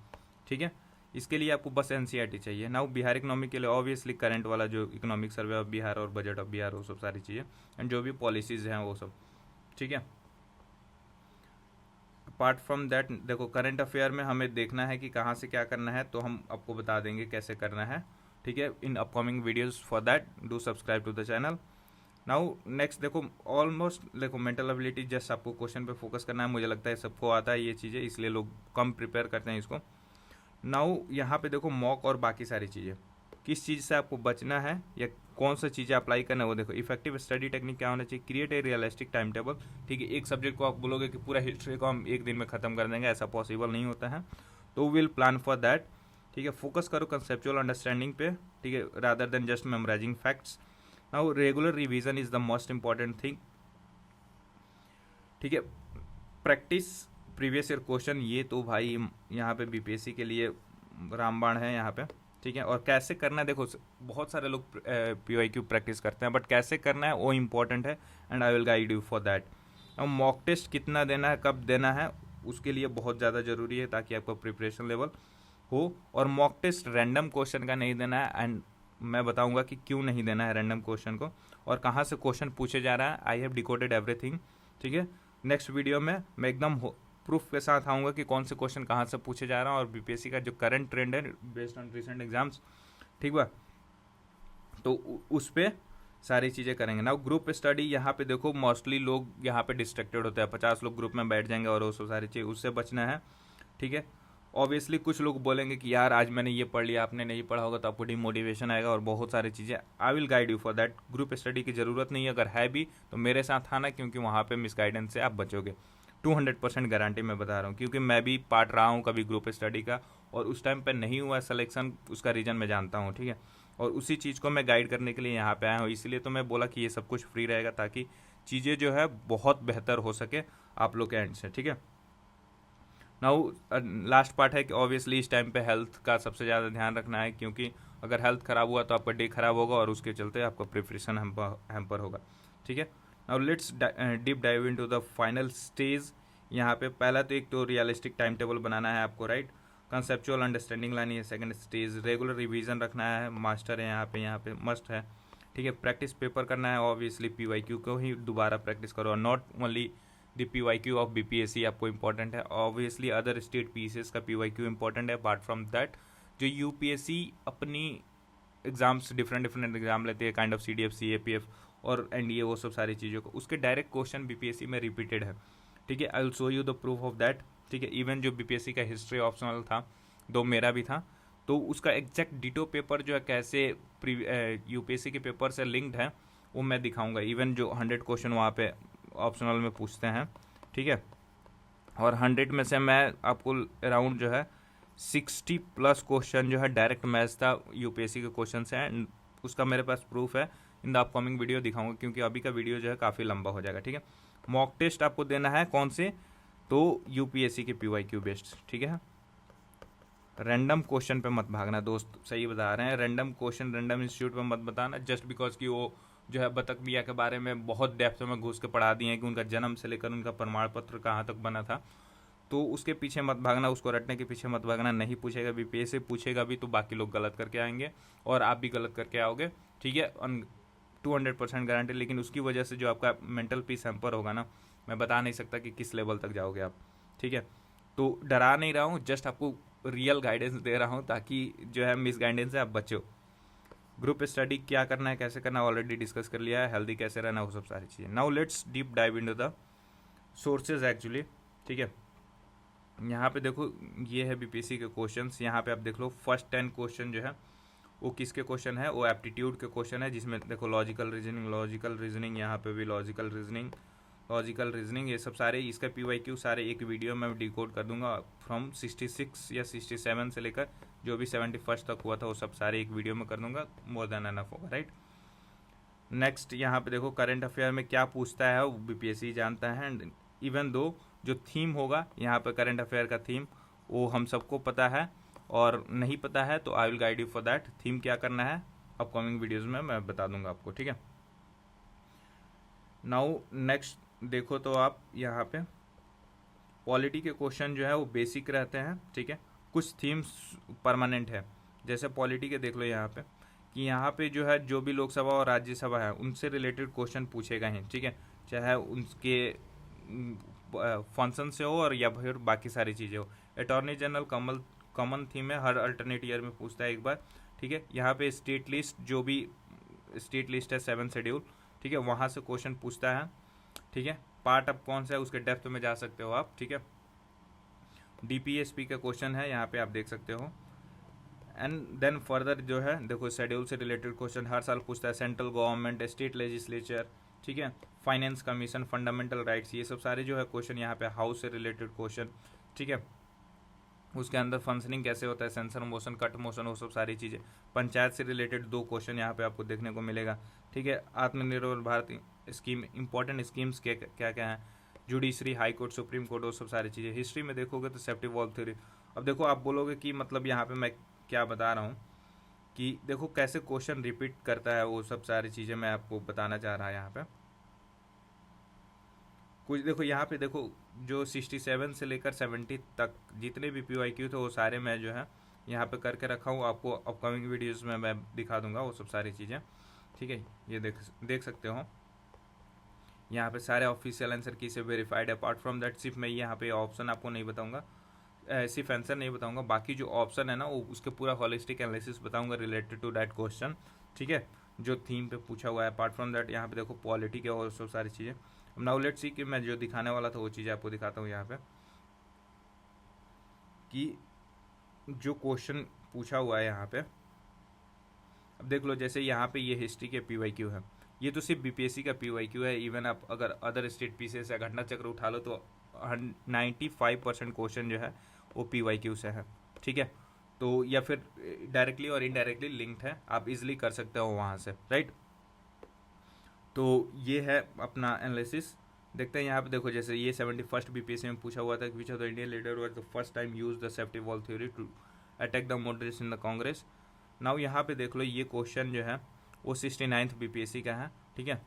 ठीक है, इसके लिए आपको बस एनसीईआरटी चाहिए। नाउ बिहार इकोनॉमी के लिए ऑब्वियसली करंट वाला जो इकोनॉमिक सर्वे ऑफ बिहार और बजट ऑफ बिहार, वो सब सारी चीज़ें, एंड जो भी पॉलिसीज़ हैं वो सब। ठीक है, अपार्ट फ्रॉम दैट देखो करंट अफेयर में हमें देखना है कि कहाँ से क्या करना है, तो हम आपको बता देंगे कैसे करना है। ठीक है, in upcoming videos. For that do subscribe to the channel. Now next देखो ऑलमोस्ट देखो मेंटल एबिलिटी, जस्ट आपको क्वेश्चन पे फोकस करना है। मुझे लगता है सबको आता है ये चीज़ें, इसलिए लोग कम प्रिपेयर करते हैं इसको। नाउ यहाँ पे देखो मॉक और बाकी सारी चीज़ें, किस चीज़ से आपको बचना है या कौन सा चीज़ें अप्लाई करना है वो देखो। इफेक्टिव स्टडी टेक्निक क्या होना चाहिए, create a realistic time table. ठीक है, एक सब्जेक्ट को आप बोलोगे कि पूरा हिस्ट्री को हम एक दिन में ख़त्म कर देंगे, ऐसा पॉसिबल नहीं होता है, तो विल प्लान फॉर दैट। ठीक है, फोकस करो कंसेप्चुअल अंडरस्टैंडिंग पे, ठीक है, rather than just memorising facts. Now regular revision is the most important thing. ठीक है, प्रैक्टिस प्रीवियस ईयर क्वेश्चन, ये तो भाई यहाँ पे BPSC के लिए रामबाण है यहाँ पे। ठीक है, और कैसे करना है देखो, बहुत सारे लोग PYQ प्रैक्टिस करते हैं, बट कैसे करना है वो इम्पोर्टेंट है, and I will guide you for that. अब मॉक टेस्ट कितना देना है, कब देना है, उसके लिए बहुत ज़्यादा ज़रूरी है, ताकि आपका प्रिपरेशन लेवल हो। और मॉक टेस्ट रैंडम क्वेश्चन का नहीं देना है, एंड मैं बताऊंगा कि क्यों नहीं देना है रैंडम क्वेश्चन को, और कहाँ से क्वेश्चन पूछे जा रहा है। I have decoded everything. ठीक है, नेक्स्ट वीडियो में मैं एकदम प्रूफ के साथ आऊँगा कि कौन से क्वेश्चन कहाँ से पूछे जा रहे हैं और बीपीएससी का जो करंट ट्रेंड है बेस्ड ऑन रिसेंट एग्जाम्स, ठीक बा, तो उस पर सारी चीज़ें करेंगे ना। ग्रुप स्टडी यहाँ पे देखो मोस्टली लोग यहाँ पे डिस्ट्रैक्टेड होते हैं, 50 लोग ग्रुप में बैठ जाएंगे और वो सब सारी चीज़, उससे बचना है, ठीक है। ऑब्वियसली कुछ लोग बोलेंगे कि यार आज मैंने ये पढ़ लिया, आपने नहीं पढ़ा होगा तो आपको डिमोटिवेशन आएगा और बहुत सारी चीज़ें। I will guide you for that. Group study की ज़रूरत नहीं है, अगर है भी तो मेरे साथ आना, क्योंकि वहाँ पे मिसगाइडेंस से आप बचोगे। 200% गारंटी मैं बता रहा हूँ, क्योंकि मैं भी पार्ट रहा हूँ कभी ग्रुप स्टडी का, और उस टाइम पर नहीं हुआ सिलेक्शन, उसका रीज़न मैं जानता हूँ, ठीक है। और उसी चीज़ को मैं गाइड करने के लिए यहाँ पे आया हूँ, इसलिए तो मैं बोला कि ये सब कुछ फ्री रहेगा, ताकि चीज़ें जो है बहुत बेहतर हो सके आप लोग के एंड से, ठीक है। नाउ लास्ट पार्ट है कि ऑब्वियसली इस टाइम पे हेल्थ का सबसे ज़्यादा ध्यान रखना है, क्योंकि अगर हेल्थ ख़राब हुआ तो आपका डे खराब होगा और उसके चलते आपका प्रिपरेशन हैम्पर होगा, ठीक है। Now let's deep dive into the final stage. यहाँ पे पहला तो एक तो रियलिस्टिक टाइम टेबल बनाना है आपको, राइट। कंसेप्चुअल अंडरस्टैंडिंग लानी है सेकंड स्टेज। रेगुलर रिवीजन रखना है, मास्टर है यहाँ पे मस्ट है, ठीक है। प्रैक्टिस पेपर करना है, ऑब्वियसली पीवाईक्यू को ही दोबारा प्रैक्टिस करो, not only the PYQ of BPSC आपको इंपॉर्टेंट है, ऑब्वियसली अदर स्टेट पीसीएस का पीवाईक्यू इंपॉर्टेंट है। अपार्ट फ्रॉम दैट जो यूपीएससी अपनी एग्जाम्स डिफरेंट एग्जाम लेते हैं, काइंड ऑफ सीडीएफ, सीएपीएफ और एनडीए, वो सब सारी चीज़ों को, उसके डायरेक्ट क्वेश्चन बीपीएससी में रिपीटेड है, ठीक है। I will show you the proof of that, ठीक है। इवन जो बीपीएससी का हिस्ट्री ऑप्शनल था, दो मेरा भी था, तो उसका एग्जैक्ट डिटो पेपर जो है कैसे यूपीएससी के पेपर से लिंक्ड है वो मैं दिखाऊंगा। इवन जो 100 क्वेश्चन वहाँ पे ऑप्शनल में पूछते हैं, ठीक है, और 100 में से मैं आपको अराउंड जो है 60+ क्वेश्चन जो है डायरेक्ट मैच था यूपीएससी के क्वेश्चन से, एंड उसका मेरे पास प्रूफ है, इन द अपकमिंग वीडियो दिखाऊंगा, क्योंकि अभी का वीडियो जो है काफ़ी लंबा हो जाएगा, ठीक है। मॉक टेस्ट आपको देना है कौन से, तो यूपीएससी के पीवाईक्यू बेस्ड, ठीक है। रैंडम क्वेश्चन पे मत भागना दोस्त, सही बता रहे हैं, रैंडम क्वेश्चन रैंडम इंस्टीट्यूट पे मत बताना, जस्ट बिकॉज कि वो जो है बतख मियाँ के बारे में बहुत डेप्थ में घुस के पढ़ा दिए हैं कि उनका जन्म से लेकर उनका प्रमाण पत्र कहाँ तक बना था, तो उसके पीछे मत भागना, उसको रटने के पीछे मत भागना। नहीं पूछेगा बीपीएससी, पूछेगा भी तो बाकी लोग गलत करके आएंगे और आप भी गलत करके आओगे, ठीक है, 200% गारंटी। लेकिन उसकी वजह से जो आपका मेंटल पीस हैम्पर होगा ना, मैं बता नहीं सकता कि किस लेवल तक जाओगे आप, ठीक है। तो डरा नहीं रहा हूँ, जस्ट आपको रियल गाइडेंस दे रहा हूँ, ताकि जो है मिस गाइडेंस से आप बचो। ग्रुप स्टडी क्या करना है, कैसे करना है, ऑलरेडी डिस्कस कर लिया है, हेल्दी कैसे रहना, वो सब सारी चीज़ें। Now let's deep dive into the sources actually, ठीक है। यहाँ पे देखो ये है बीपीएससी के क्वेश्चंस, यहाँ पे आप देख लो फर्स्ट 10 क्वेश्चन जो है वो किसके क्वेश्चन है, वो एप्टीट्यूड के क्वेश्चन है, जिसमें देखो लॉजिकल रीजनिंग, यहाँ पे भी लॉजिकल रीजनिंग, ये सब सारे, इसका पीवाईक्यू सारे एक वीडियो में डिकोड कर दूंगा, फ्रॉम 66 या 67 से लेकर जो भी 71 तक हुआ था वो सब सारे एक वीडियो में कर दूंगा, मोर देन एनफ होगा, राइट। नेक्स्ट यहाँ पे देखो करंट अफेयर में क्या पूछता है वो बीपीएससी जानता है, एंड इवन दो जो थीम होगा यहाँ पे करंट अफेयर का थीम वो हम सबको पता है, और नहीं पता है तो I will guide you for that, theme क्या करना है अपकमिंग वीडियोज़ में मैं बता दूंगा आपको, ठीक है। नाउ नेक्स्ट देखो तो आप यहाँ पे पॉलिटी के क्वेश्चन जो है वो बेसिक रहते हैं, ठीक है, कुछ थीम्स परमानेंट है, जैसे पॉलिटी के देख लो यहाँ पे कि यहाँ पे जो है जो भी लोकसभा और राज्यसभा है उनसे रिलेटेड क्वेश्चन पूछेगा ही, ठीक है, चाहे उनके फंक्शन से हो और या फिर बाकी सारी चीज़ें हो। अटॉर्नी जनरल कॉमन थीम है, हर अल्टरनेट ईयर में पूछता है एक बार, ठीक है। यहाँ पे स्टेट लिस्ट, जो भी स्टेट लिस्ट है 7 शेड्यूल, ठीक है, वहाँ से क्वेश्चन पूछता है, ठीक है। पार्ट अब कौन सा है उसके डेप्थ में जा सकते हो आप, ठीक है। डीपीएसपी का क्वेश्चन है यहाँ पे आप देख सकते हो, एंड देन फर्दर जो है देखो शेड्यूल से रिलेटेड क्वेश्चन हर साल पूछता है, सेंट्रल गवर्नमेंट, स्टेट लेजिस्लेचर, ठीक है, फाइनेंस कमीशन, फंडामेंटल राइट्स, ये सब सारे जो है क्वेश्चन यहाँ पे हाउस से रिलेटेड क्वेश्चन, ठीक है। उसके अंदर फंक्शनिंग कैसे होता है, सेंसर मोशन, कट मोशन, वो सब सारी चीज़ें। पंचायत से रिलेटेड 2 क्वेश्चन यहाँ पे आपको देखने को मिलेगा, ठीक है। आत्मनिर्भर भारत स्कीम, इंपॉर्टेंट स्कीम्स क्या क्या हैं, judiciary, high court, supreme court, वो सब सारी चीज़ें। हिस्ट्री में देखोगे तो सेफ्टी वॉल्व थ्योरी। अब देखो आप बोलोगे कि मतलब यहाँ पे मैं क्या बता रहा हूँ कि देखो कैसे क्वेश्चन रिपीट करता है, वो सब सारी चीज़ें मैं आपको बताना चाह रहा है यहाँ पे। कुछ देखो यहाँ पे देखो जो 67 से लेकर 70 तक जितने भी पीवाईक्यू थे वो सारे मैं जो है यहाँ पे करके रखा हूँ, आपको अपकमिंग वीडियोस में मैं दिखा दूंगा वो सब सारी चीज़ें, ठीक है। ये देख सकते हो यहाँ पे सारे ऑफिशियल आंसर की से वेरीफाइड है। अपार्ट फ्रॉम दैट सिर्फ मैं यहाँ पे ऑप्शन आपको नहीं बताऊंगा, सिर्फ आंसर नहीं बताऊंगा, बाकी जो ऑप्शन है ना वो उसके पूरा हॉलिस्टिक एनालिसिस बताऊंगा रिलेटेड टू दैट क्वेश्चन, ठीक है, जो थीम पे पूछा हुआ है। अपार्ट फ्रॉम दैट यहाँ पे देखो पॉलिटी के और सब सारी चीज़ें। अब नाउ लेट्स सी कि मैं जो दिखाने वाला था वो चीज़ें आपको दिखाता हूँ यहाँ पे, कि जो क्वेश्चन पूछा हुआ है यहाँ पे। अब देख लो, जैसे यहाँ पे ये हिस्ट्री के PYQ है, ये तो सिर्फ BPSC का PYQ है। इवन आप अगर अदर स्टेट पीसेस या घटना चक्र उठा लो तो 95% क्वेश्चन जो है वो PYQ से है, ठीक है। तो या फिर डायरेक्टली और इनडायरेक्टली लिंक्ड है, आप इजिली कर सकते हो वहाँ से, राइट। तो ये है अपना एनालिसिस। देखते हैं यहाँ पे, देखो जैसे ये 71st BPSC में पूछा हुआ था, which of the Indian leader was the first time use the safety wall theory to attack the moderates in the Congress. Now यहाँ पे देख लो, ये क्वेश्चन जो है वो 69th BPSC का है, ठीक है।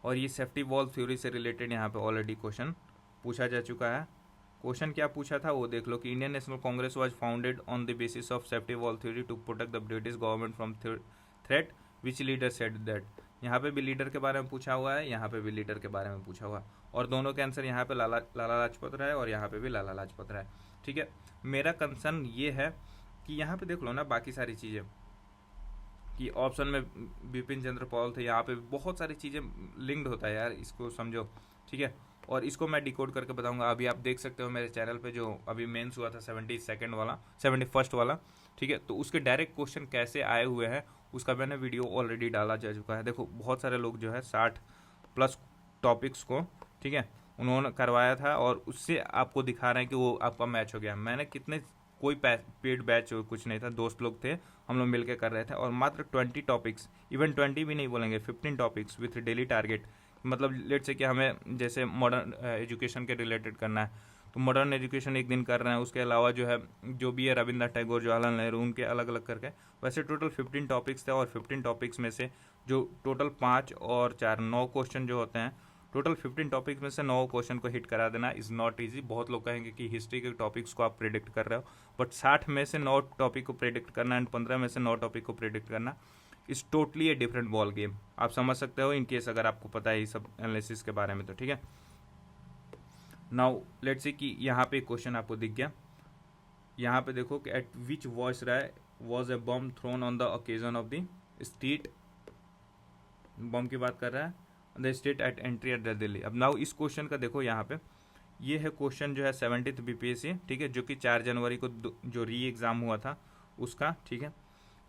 और ये सेफ्टी वॉल थ्योरी से रिलेटेड यहाँ पे ऑलरेडी क्वेश्चन पूछा जा चुका है। क्वेश्चन क्या पूछा था वो देख लो, कि Indian National Congress was founded on the basis of safety wall theory to protect the British government from threat, which leader said that. यहाँ पे भी लीडर के बारे में पूछा हुआ है, यहाँ पे भी लीडर के बारे में पूछा हुआ है, और दोनों के आंसर यहाँ पे लाला लाजपत राय और यहाँ पे भी लाला लाजपत राय, ठीक है। मेरा कंसर्न ये है कि यहाँ पे देख लो ना बाकी सारी चीज़ें, कि ऑप्शन में बिपिन चंद्र पॉल थे, यहाँ पे बहुत सारी चीज़ें लिंक्ड होता है यार, इसको समझो, ठीक है। और इसको मैं डिकोड करके बताऊंगा। अभी आप देख सकते हो मेरे चैनल पे जो अभी मेंस हुआ था 71st वाला, ठीक है, तो उसके डायरेक्ट क्वेश्चन कैसे आए हुए हैं उसका मैंने वीडियो ऑलरेडी डाला जा चुका है। देखो बहुत सारे लोग जो है 60+ टॉपिक्स को, ठीक है, उन्होंने करवाया था और उससे आपको दिखा रहे हैं कि वो आपका मैच हो गया। मैंने कितने, कोई पेड बैच कुछ नहीं था, दोस्त लोग थे, हम लोग मिलकर कर रहे थे, और मात्र 20 टॉपिक्स, इवन 20 भी नहीं बोलेंगे, 15 टॉपिक्स विथ डेली टारगेट। मतलब लेट से कि हमें जैसे मॉडर्न एजुकेशन के रिलेटेड करना है तो मॉडर्न एजुकेशन एक दिन कर रहे हैं, उसके अलावा जो है जो भी है रविंद्रनाथ टैगोर, जवाहरलाल नेहरू, उनके अलग अलग करके, वैसे टोटल 15 टॉपिक्स थे। और 15 टॉपिक्स में से जो टोटल 5 और 4 9 क्वेश्चन जो होते हैं, टोटल 15 टॉपिक्स में से 9 क्वेश्चन को हिट करा देना इज़ नॉट ईजी। बहुत लोग कहेंगे कि हिस्ट्री के टॉपिक्स को आप प्रेडिक्ट कर रहे हो, बट 60 में से 9 टॉपिक को प्रेडिक्ट करना एंड 15 में से 9 टॉपिक को प्रेडिक्ट करना is totally a different ball game. आप समझ सकते हो इन केस अगर आपको पता है ये सब एनालिसिस के बारे में तो, ठीक है। नाउ लेट्स सी कि यहाँ पे क्वेश्चन आपको दिख गया। यहाँ पे देखो कि at which viceroy was a bomb thrown on the occasion of the state, bomb की बात कर रहा है, the state at entry at the Delhi. अब नाउ इस क्वेश्चन का देखो, यहाँ पे ये है क्वेश्चन जो है 70th BPSC, ठीक है, जो कि 4 जनवरी को जो री एग्जाम हुआ था उसका, ठीक है।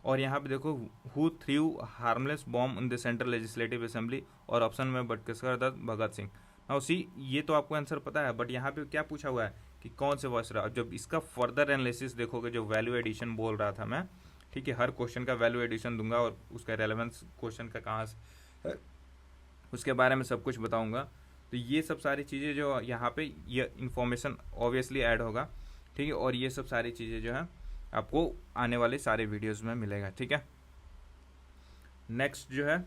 और यहाँ पे देखो, who through harmless bomb in the central legislative assembly, और ऑप्शन में बटकेश्वर दत्त, भगत सिंह। नाउ सी, ये तो आपको आंसर पता है, बट यहाँ पे क्या पूछा हुआ है कि कौन से वायसराय। जब इसका फर्दर एनालिसिस देखोगे, जो वैल्यू एडिशन बोल रहा था मैं, ठीक है, हर क्वेश्चन का वैल्यू एडिशन दूंगा और उसका रेलेवेंस क्वेश्चन का कहाँ से, उसके बारे में सब कुछ बताऊंगा। तो ये सब सारी चीज़ें जो यहाँ पे ये इन्फॉर्मेशन ऑब्वियसली ऐड होगा, ठीक है, और ये सब सारी चीज़ें जो है आपको आने वाले सारे वीडियोस में मिलेगा, ठीक है। नेक्स्ट जो है,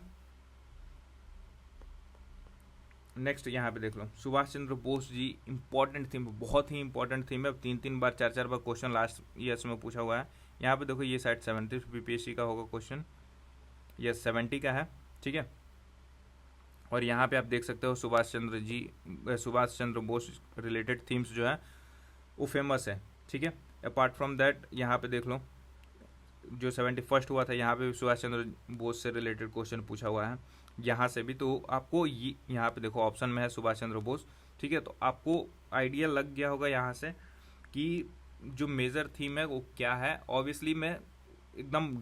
नेक्स्ट यहाँ पे देख लो, सुभाष चंद्र बोस जी, इंपॉर्टेंट थीम, बहुत ही इंपॉर्टेंट थीम है। 3 बार 4 बार क्वेश्चन लास्ट ईयर्स में पूछा हुआ है। यहाँ पे देखो, ये शायद 70th BPSC का होगा क्वेश्चन, ये 70 का है, ठीक है। और यहाँ पे आप देख सकते हो सुभाष चंद्र बोस रिलेटेड थीम्स जो है वो फेमस है, ठीक है। अपार्ट फ्रॉम दैट यहाँ पे देख लो, जो 71st हुआ था यहाँ पे सुभाष चंद्र बोस से रिलेटेड क्वेश्चन पूछा हुआ है, यहाँ से भी। तो आपको ये यहाँ पे देखो ऑप्शन में है सुभाष चंद्र बोस, ठीक है। तो आपको आइडिया लग गया होगा यहाँ से कि जो मेजर थीम है वो क्या है। ऑब्वियसली मैं एकदम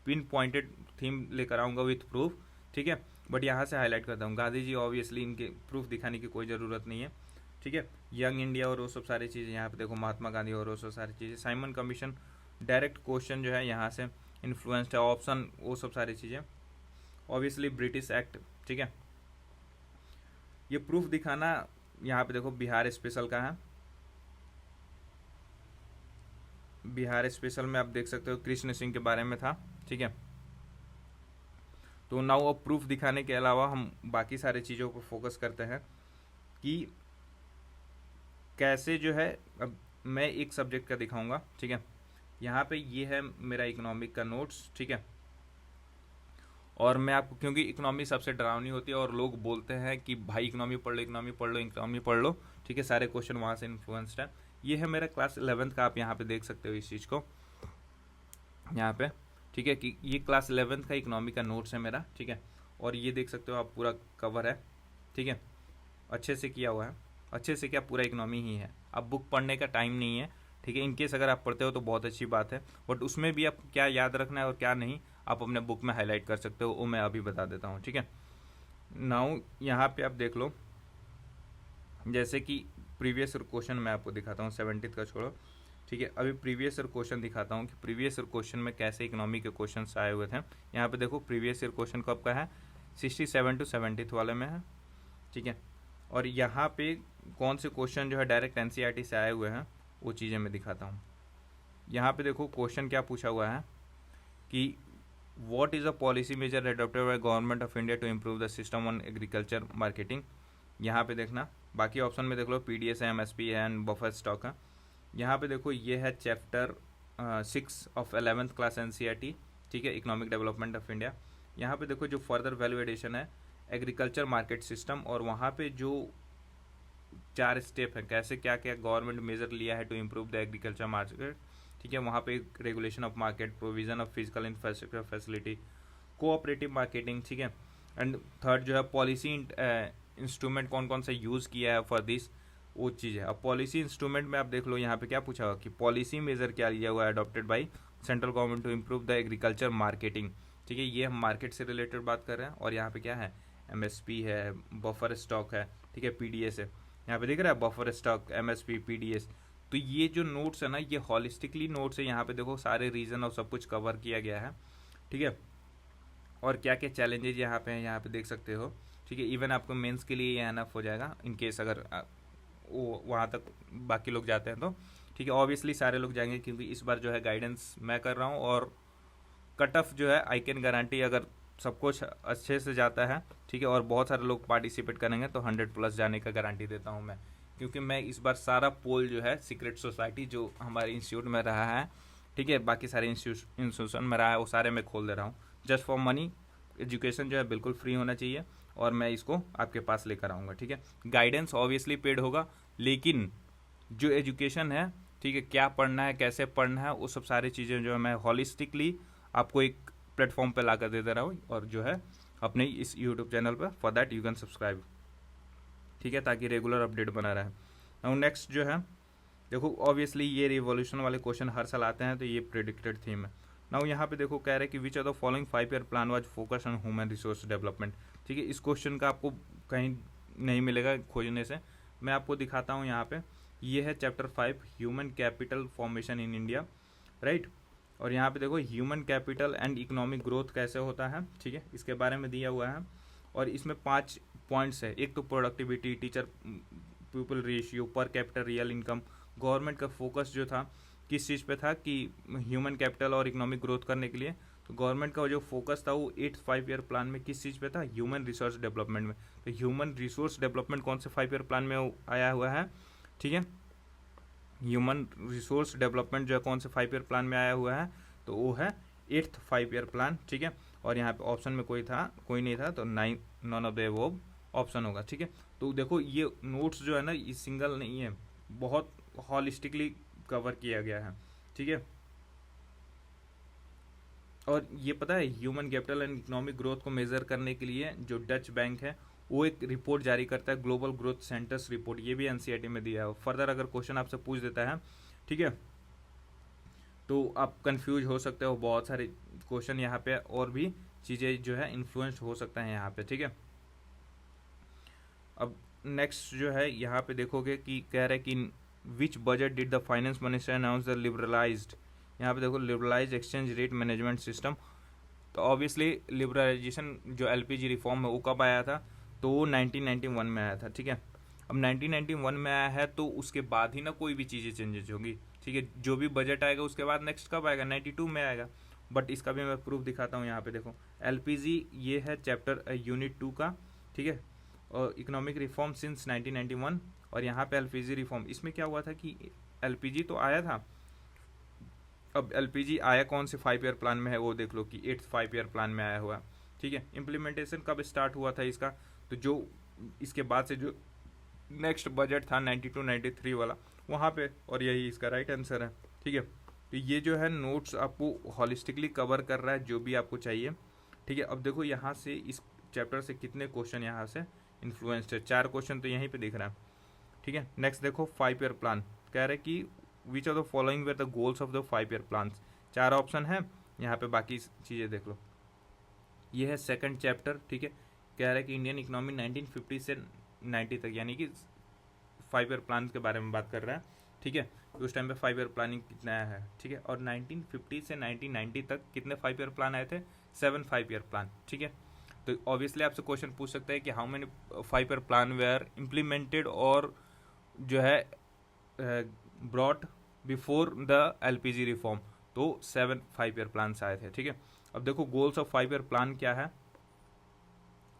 पिन पॉइंटेड थीम लेकर आऊँगा विथ प्रूफ, ठीक है, बट यहाँ से हाईलाइट करता हूँ। गांधी जी ऑब्वियसली इनके प्रूफ दिखाने की कोई ज़रूरत नहीं है, ठीक है। यंग इंडिया और वो सब सारी चीज़ें यहाँ पे देखो, महात्मा गांधी और वो सब सारी चीज़ें, साइमन कमीशन डायरेक्ट क्वेश्चन जो है यहाँ से इन्फ्लुएंस्ड है, ऑप्शन वो सब सारी चीज़ें, ऑब्वियसली ब्रिटिश एक्ट, ठीक है। ये प्रूफ दिखाना यहाँ पे देखो बिहार स्पेशल का है, बिहार स्पेशल में आप देख सकते हो कृष्ण सिंह के बारे में था, ठीक है। तो नाउ अब प्रूफ दिखाने के अलावा हम बाकी सारी चीज़ों पर फोकस करते हैं कि कैसे जो है। अब मैं एक सब्जेक्ट का दिखाऊंगा, ठीक है। यहाँ पे ये है मेरा इकोनॉमिक का नोट्स, ठीक है। और मैं आपको, क्योंकि इकोनॉमी सबसे डरावनी होती है और लोग बोलते हैं कि भाई इकोनॉमी पढ़ लो, इकोनॉमी पढ़ लो, इकोनॉमी पढ़ लो, ठीक है, सारे क्वेश्चन वहाँ से इन्फ्लुएंस्ड है। ये है मेरा क्लास 11th का, आप यहाँ पे देख सकते हो इस चीज़ को यहाँ पे, ठीक है, कि ये क्लास 11th का इकोनॉमी का नोट्स है मेरा, ठीक है। और ये देख सकते हो आप, पूरा कवर है, ठीक है, अच्छे से किया हुआ है, अच्छे से क्या पूरा इकोनॉमी ही है। अब बुक पढ़ने का टाइम नहीं है, ठीक है, इनकेस अगर आप पढ़ते हो तो बहुत अच्छी बात है, बट उसमें भी आप क्या याद रखना है और क्या नहीं, आप अपने बुक में हाईलाइट कर सकते हो, वो मैं अभी बता देता हूँ, ठीक है। नाउ यहाँ पे आप देख लो, जैसे कि प्रीवियस क्वेश्चन मैं आपको दिखाता हूँ, 70th का छोड़ो, ठीक है। अभी प्रीवियस ईयर क्वेश्चन दिखाता हूँ कि प्रीवियस ईयर क्वेश्चन में कैसे इकोनॉमी के क्वेश्चन आए हुए थे। यहाँ पे देखो प्रीवियस ईयर क्वेश्चन कब का है, 67 to 70th वाले में है, ठीक है। और यहाँ पे कौन से क्वेश्चन जो है डायरेक्ट एनसीईआरटी से आए हुए हैं वो चीज़ें मैं दिखाता हूँ। यहाँ पे देखो क्वेश्चन क्या पूछा हुआ है कि what is a policy measure adopted by government of India to improve the system on agriculture marketing. यहाँ पे देखना, बाकी ऑप्शन में देख लो, पीडीएस है, एमएसपी है एंड बफर स्टॉक है। यहाँ पे देखो ये है chapter 6 of 11th class NCERT, ठीक है, इकोनॉमिक डेवलपमेंट ऑफ इंडिया। यहाँ पे देखो जो फर्दर वैल्यू एडिशन है एग्रीकल्चर मार्केट सिस्टम, और वहाँ पे जो 4 स्टेप है, कैसे क्या क्या गवर्नमेंट मेजर लिया है to improve the agriculture market, ठीक है। वहाँ पे regulation of market, provision of physical infrastructure facility, cooperative marketing, ठीक है। एंड थर्ड जो है पॉलिसी इंस्ट्रूमेंट कौन कौन सा यूज़ किया है फॉर दिस, वो चीज़ है। अब पॉलिसी इंस्ट्रूमेंट में आप देख लो यहाँ पे क्या पूछा हुआ कि पॉलिसी मेजर क्या लिया हुआ है adopted by central government to improve the agriculture marketing, ठीक है। ये हम मार्केट से रिलेटेड बात कर रहे हैं। और यहाँ पे क्या है, एमएसपी है, बफर स्टॉक है, ठीक है, पीडीएस है, यहाँ पे दिख रहा है बफर स्टॉक, एमएसपी, पीडीएस। तो ये जो नोट्स है ना, ये हॉलिस्टिकली नोट्स है, यहाँ पे देखो सारे रीजन और सब कुछ कवर किया गया है, ठीक है। और क्या क्या चैलेंजेज यहाँ पे हैं, यहाँ पे देख सकते हो, ठीक है। इवन आपको मेंस के लिए ये एनफ हो जाएगा इन केस अगर वो वहाँ तक बाकी लोग जाते हैं तो, ठीक है। ऑब्वियसली सारे लोग जाएंगे क्योंकि इस बार जो है गाइडेंस मैं कर रहा हूँ, और कट ऑफ जो है आई कैन गारंटी अगर सब कुछ अच्छे से जाता है, ठीक है, और बहुत सारे लोग पार्टिसिपेट करेंगे तो 100+ जाने का गारंटी देता हूँ मैं, क्योंकि मैं इस बार सारा पोल जो है सीक्रेट सोसाइटी जो हमारे इंस्टीट्यूट में रहा है, ठीक है, बाकी सारे इंस्टीट्यूशन में रहा है, वो सारे मैं खोल दे रहा हूँ जस्ट फॉर मनी। एजुकेशन जो है बिल्कुल फ्री होना चाहिए और मैं इसको आपके पास लेकर आऊँगा, ठीक है। गाइडेंस ऑब्वियसली पेड होगा, लेकिन जो एजुकेशन है, ठीक है, क्या पढ़ना है, कैसे पढ़ना है, वो सब सारी चीज़ें जो है मैं हॉलिस्टिकली आपको एक प्लेटफॉर्म पे ला कर दे दे रहा हूँ, और जो है अपने इस यूट्यूब चैनल पर, for that you can subscribe, ठीक है, ताकि रेगुलर अपडेट बना रहे। नाउ नेक्स्ट जो है देखो, ऑब्वियसली ये रिवॉल्यूशन वाले क्वेश्चन हर साल आते हैं, तो ये प्रेडिक्टेड थीम है। नाउ यहाँ पे देखो कह रहे हैं कि which are the following 5-year plan was focus on human resource development, ठीक है। इस क्वेश्चन का आपको कहीं नहीं मिलेगा खोजने से, मैं आपको दिखाता हूँ यहाँ पे। ये है chapter 5 human capital formation in India, right. और यहाँ पे देखो human capital and economic growth कैसे होता है, ठीक है, इसके बारे में दिया हुआ है। और इसमें 5 पॉइंट्स है। एक तो प्रोडक्टिविटी, टीचर पीपल रेशियो, पर कैपिटल रियल इनकम। गवर्नमेंट का फोकस जो था किस चीज़ पे था कि ह्यूमन कैपिटल और इकोनॉमिक ग्रोथ करने के लिए, तो गवर्नमेंट का जो फोकस था वो 8th 5-year प्लान में किस चीज़ पे था, ह्यूमन रिसोर्स डेवलपमेंट में। तो ह्यूमन रिसोर्स डेवलपमेंट कौन से 5-year प्लान में आया हुआ है, ठीक है। ह्यूमन रिसोर्स डेवलपमेंट जो है कौन से 5-year प्लान में आया हुआ है, तो वो है 8th 5-year प्लान, ठीक है। और यहाँ पे ऑप्शन में कोई नहीं था, तो none of the above option होगा, ठीक है। तो देखो ये नोट्स जो है ना, ये सिंगल नहीं है, बहुत हॉलिस्टिकली कवर किया गया है, ठीक है। और ये पता है human capital and economic growth को मेजर करने के लिए जो डच बैंक है वो एक रिपोर्ट जारी करता है, ग्लोबल ग्रोथ सेंटर्स रिपोर्ट, ये भी एनसीईआरटी में दिया है। फर्दर अगर क्वेश्चन आपसे पूछ देता है, ठीक है, तो आप कंफ्यूज हो सकते हो, बहुत सारे क्वेश्चन यहाँ पे और भी चीज़ें जो है इन्फ्लुएंस हो सकता है यहाँ पे, ठीक है। अब नेक्स्ट जो है यहाँ पे देखोगे कि कह रहे कि which budget did the finance minister announce the liberalized, यहाँ पे देखो liberalized exchange rate management system. तो ऑब्वियसली लिबरलाइजेशन जो एलपीजी रिफॉर्म है वो कब आया था, तो वो 1991 में आया था, ठीक है। अब 1991 में आया है तो उसके बाद ही ना कोई भी चीज़ें चेंजेस होगी, ठीक है। जो भी बजट आएगा उसके बाद नेक्स्ट कब आएगा, 92 में आएगा। बट इसका भी मैं प्रूफ दिखाता हूँ, यहाँ पे देखो एलपीजी ये है चैप्टर यूनिट 2 का, ठीक है, और इकोनॉमिक रिफॉर्म सिंस 1991। और यहाँ पे एलपीजी रिफॉर्म, इसमें क्या हुआ था कि एलपीजी तो आया था, अब एलपीजी आया कौन से 5-year प्लान में है वो देख लो कि 8th 5-year प्लान में आया हुआ, ठीक है। इम्प्लीमेंटेशन कब स्टार्ट हुआ था इसका, तो जो इसके बाद से जो नेक्स्ट बजट था 92-93 वाला वहाँ पे, और यही इसका राइट आंसर है, ठीक है। तो ये जो है नोट्स आपको हॉलिस्टिकली कवर कर रहा है जो भी आपको चाहिए, ठीक है। अब देखो यहाँ से इस चैप्टर से कितने क्वेश्चन यहाँ से इन्फ्लुएंस्ड है, 4 क्वेश्चन तो यहीं पे दिख रहा है, ठीक है। नेक्स्ट देखो 5 ईयर प्लान, कह रहे कि which of the following were the goals of the 5 year plan. 4 option है यहाँ पे, बाकी चीज़ें देख लो। ये है सेकंड चैप्टर, ठीक है। कह रहा है कि इंडियन इकोनॉमी 1950 से 90 तक, यानी कि 5 ईयर प्लान के बारे में बात कर रहा है, ठीक है। तो उस टाइम पे 5 ईयर प्लानिंग कितना है, ठीक है। और 1950 से 1990 तक कितने 5 ईयर प्लान आए थे, 7 5 ईयर प्लान, ठीक है। तो ऑब्वियसली आपसे क्वेश्चन पूछ सकता है कि how many 5 year plan were implemented और जो है brought before the LPG reform, तो 7 5 ईयर प्लान आए थे, ठीक है। अब देखो गोल्स ऑफ 5 ईयर प्लान क्या है,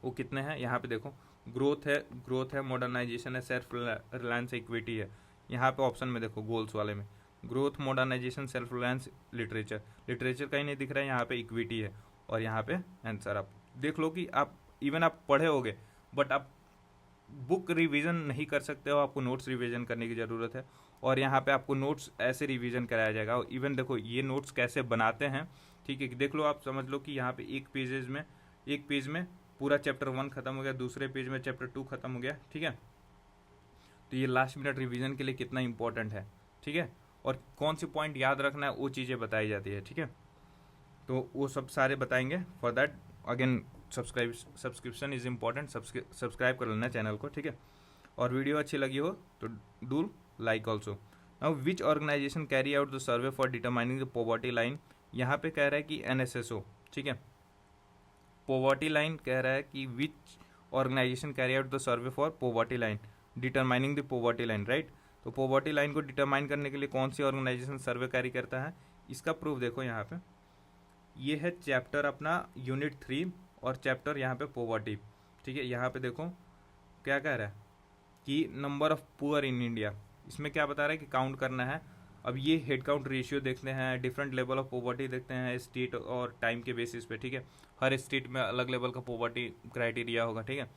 वो कितने हैं यहाँ पे देखो। ग्रोथ है, मॉडर्नाइजेशन है, सेल्फ रिलायंस, इक्विटी है। यहाँ पे ऑप्शन में देखो गोल्स वाले में growth, modernization, self reliance, literature कहीं नहीं दिख रहा है, यहाँ पे इक्विटी है। और यहाँ पे आंसर आप देख लो कि आप इवन आप पढ़े होगे बट आप बुक रिवीजन नहीं कर सकते हो, आपको नोट्स रिवीजन करने की ज़रूरत है। और यहाँ पे आपको नोट्स ऐसे रिवीजन कराया जाएगा। इवन देखो ये नोट्स कैसे बनाते हैं, ठीक है। देख लो, आप समझ लो कि यहाँ पे एक पेज में पूरा चैप्टर 1 खत्म हो गया, दूसरे पेज में चैप्टर 2 खत्म हो गया, ठीक है। तो ये लास्ट मिनट रिवीजन के लिए कितना इंपॉर्टेंट है, ठीक है। और कौन सी पॉइंट याद रखना है वो चीज़ें बताई जाती है, ठीक है। तो वो सब सारे बताएंगे। For that again subscription is important, subscribe कर लेना चैनल को, ठीक है। और वीडियो अच्छी लगी हो तो do like also. Now which organization carry out the survey for determining the poverty line, यहाँ पे कह रहा है कि NSSO, ठीक है। पॉवर्टी लाइन कह रहा है कि which organization carry out the survey for poverty line, determining the poverty line, right. तो पॉवर्टी लाइन को डिटरमाइन करने के लिए कौन सी ऑर्गेनाइजेशन सर्वे कैरी करता है, इसका प्रूफ देखो यहाँ पे। ये है चैप्टर अपना यूनिट 3 और चैप्टर यहाँ पे पॉवर्टी, ठीक है। यहाँ पे देखो क्या कह रहा है कि number of poor in India, इसमें क्या बता रहा है कि काउंट करना है। अब ये हेड काउंट रेशियो देखते हैं, डिफरेंट लेवल ऑफ पॉवर्टी देखते हैं स्टेट और टाइम के बेसिस पे, ठीक है। हर स्टेट में अलग लेवल का पॉवर्टी क्राइटेरिया होगा, ठीक है।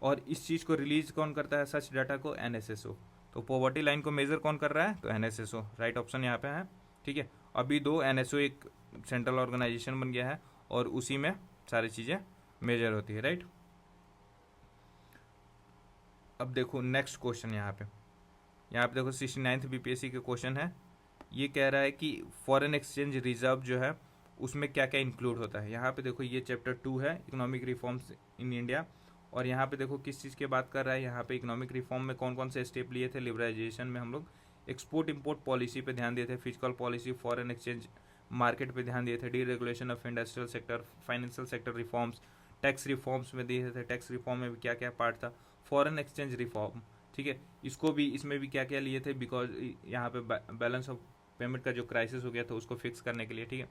और इस चीज़ को रिलीज कौन करता है, सच डाटा को, NSSO। तो पॉवर्टी लाइन को मेजर कौन कर रहा है, तो NSSO, राइट ऑप्शन यहाँ पे है, ठीक है। अभी दो NSO एक सेंट्रल ऑर्गेनाइजेशन बन गया है और उसी में सारी चीज़ें मेजर होती है, राइट। अब देखो नेक्स्ट क्वेश्चन यहाँ पे देखो 69th BPSC के क्वेश्चन है। ये कह रहा है कि फॉरेन एक्सचेंज रिजर्व जो है उसमें क्या क्या इंक्लूड होता है। यहाँ पे देखो ये चैप्टर 2 है, इकोनॉमिक रिफॉर्म्स इन इंडिया। और यहाँ पे देखो किस चीज़ की बात कर रहा है, यहाँ पे इकोनॉमिक रिफॉर्म में कौन कौन से स्टेप लिए थे। लिबरलाइजेशन में हम लोग एक्सपोर्ट इम्पोर्ट पॉलिसी पे ध्यान दिए थे, physical policy, foreign exchange market पे ध्यान दिए थे, D regulation of industrial sector, financial sector reforms, tax reforms में दिए थे। टैक्स रिफॉर्म में भी क्या क्या पार्ट था, फॉरेन एक्सचेंज रिफॉर्म, ठीक है। इसमें भी क्या क्या लिए थे, बिकॉज यहाँ पे बैलेंस ऑफ पेमेंट का जो क्राइसिस हो गया था उसको फिक्स करने के लिए, ठीक है।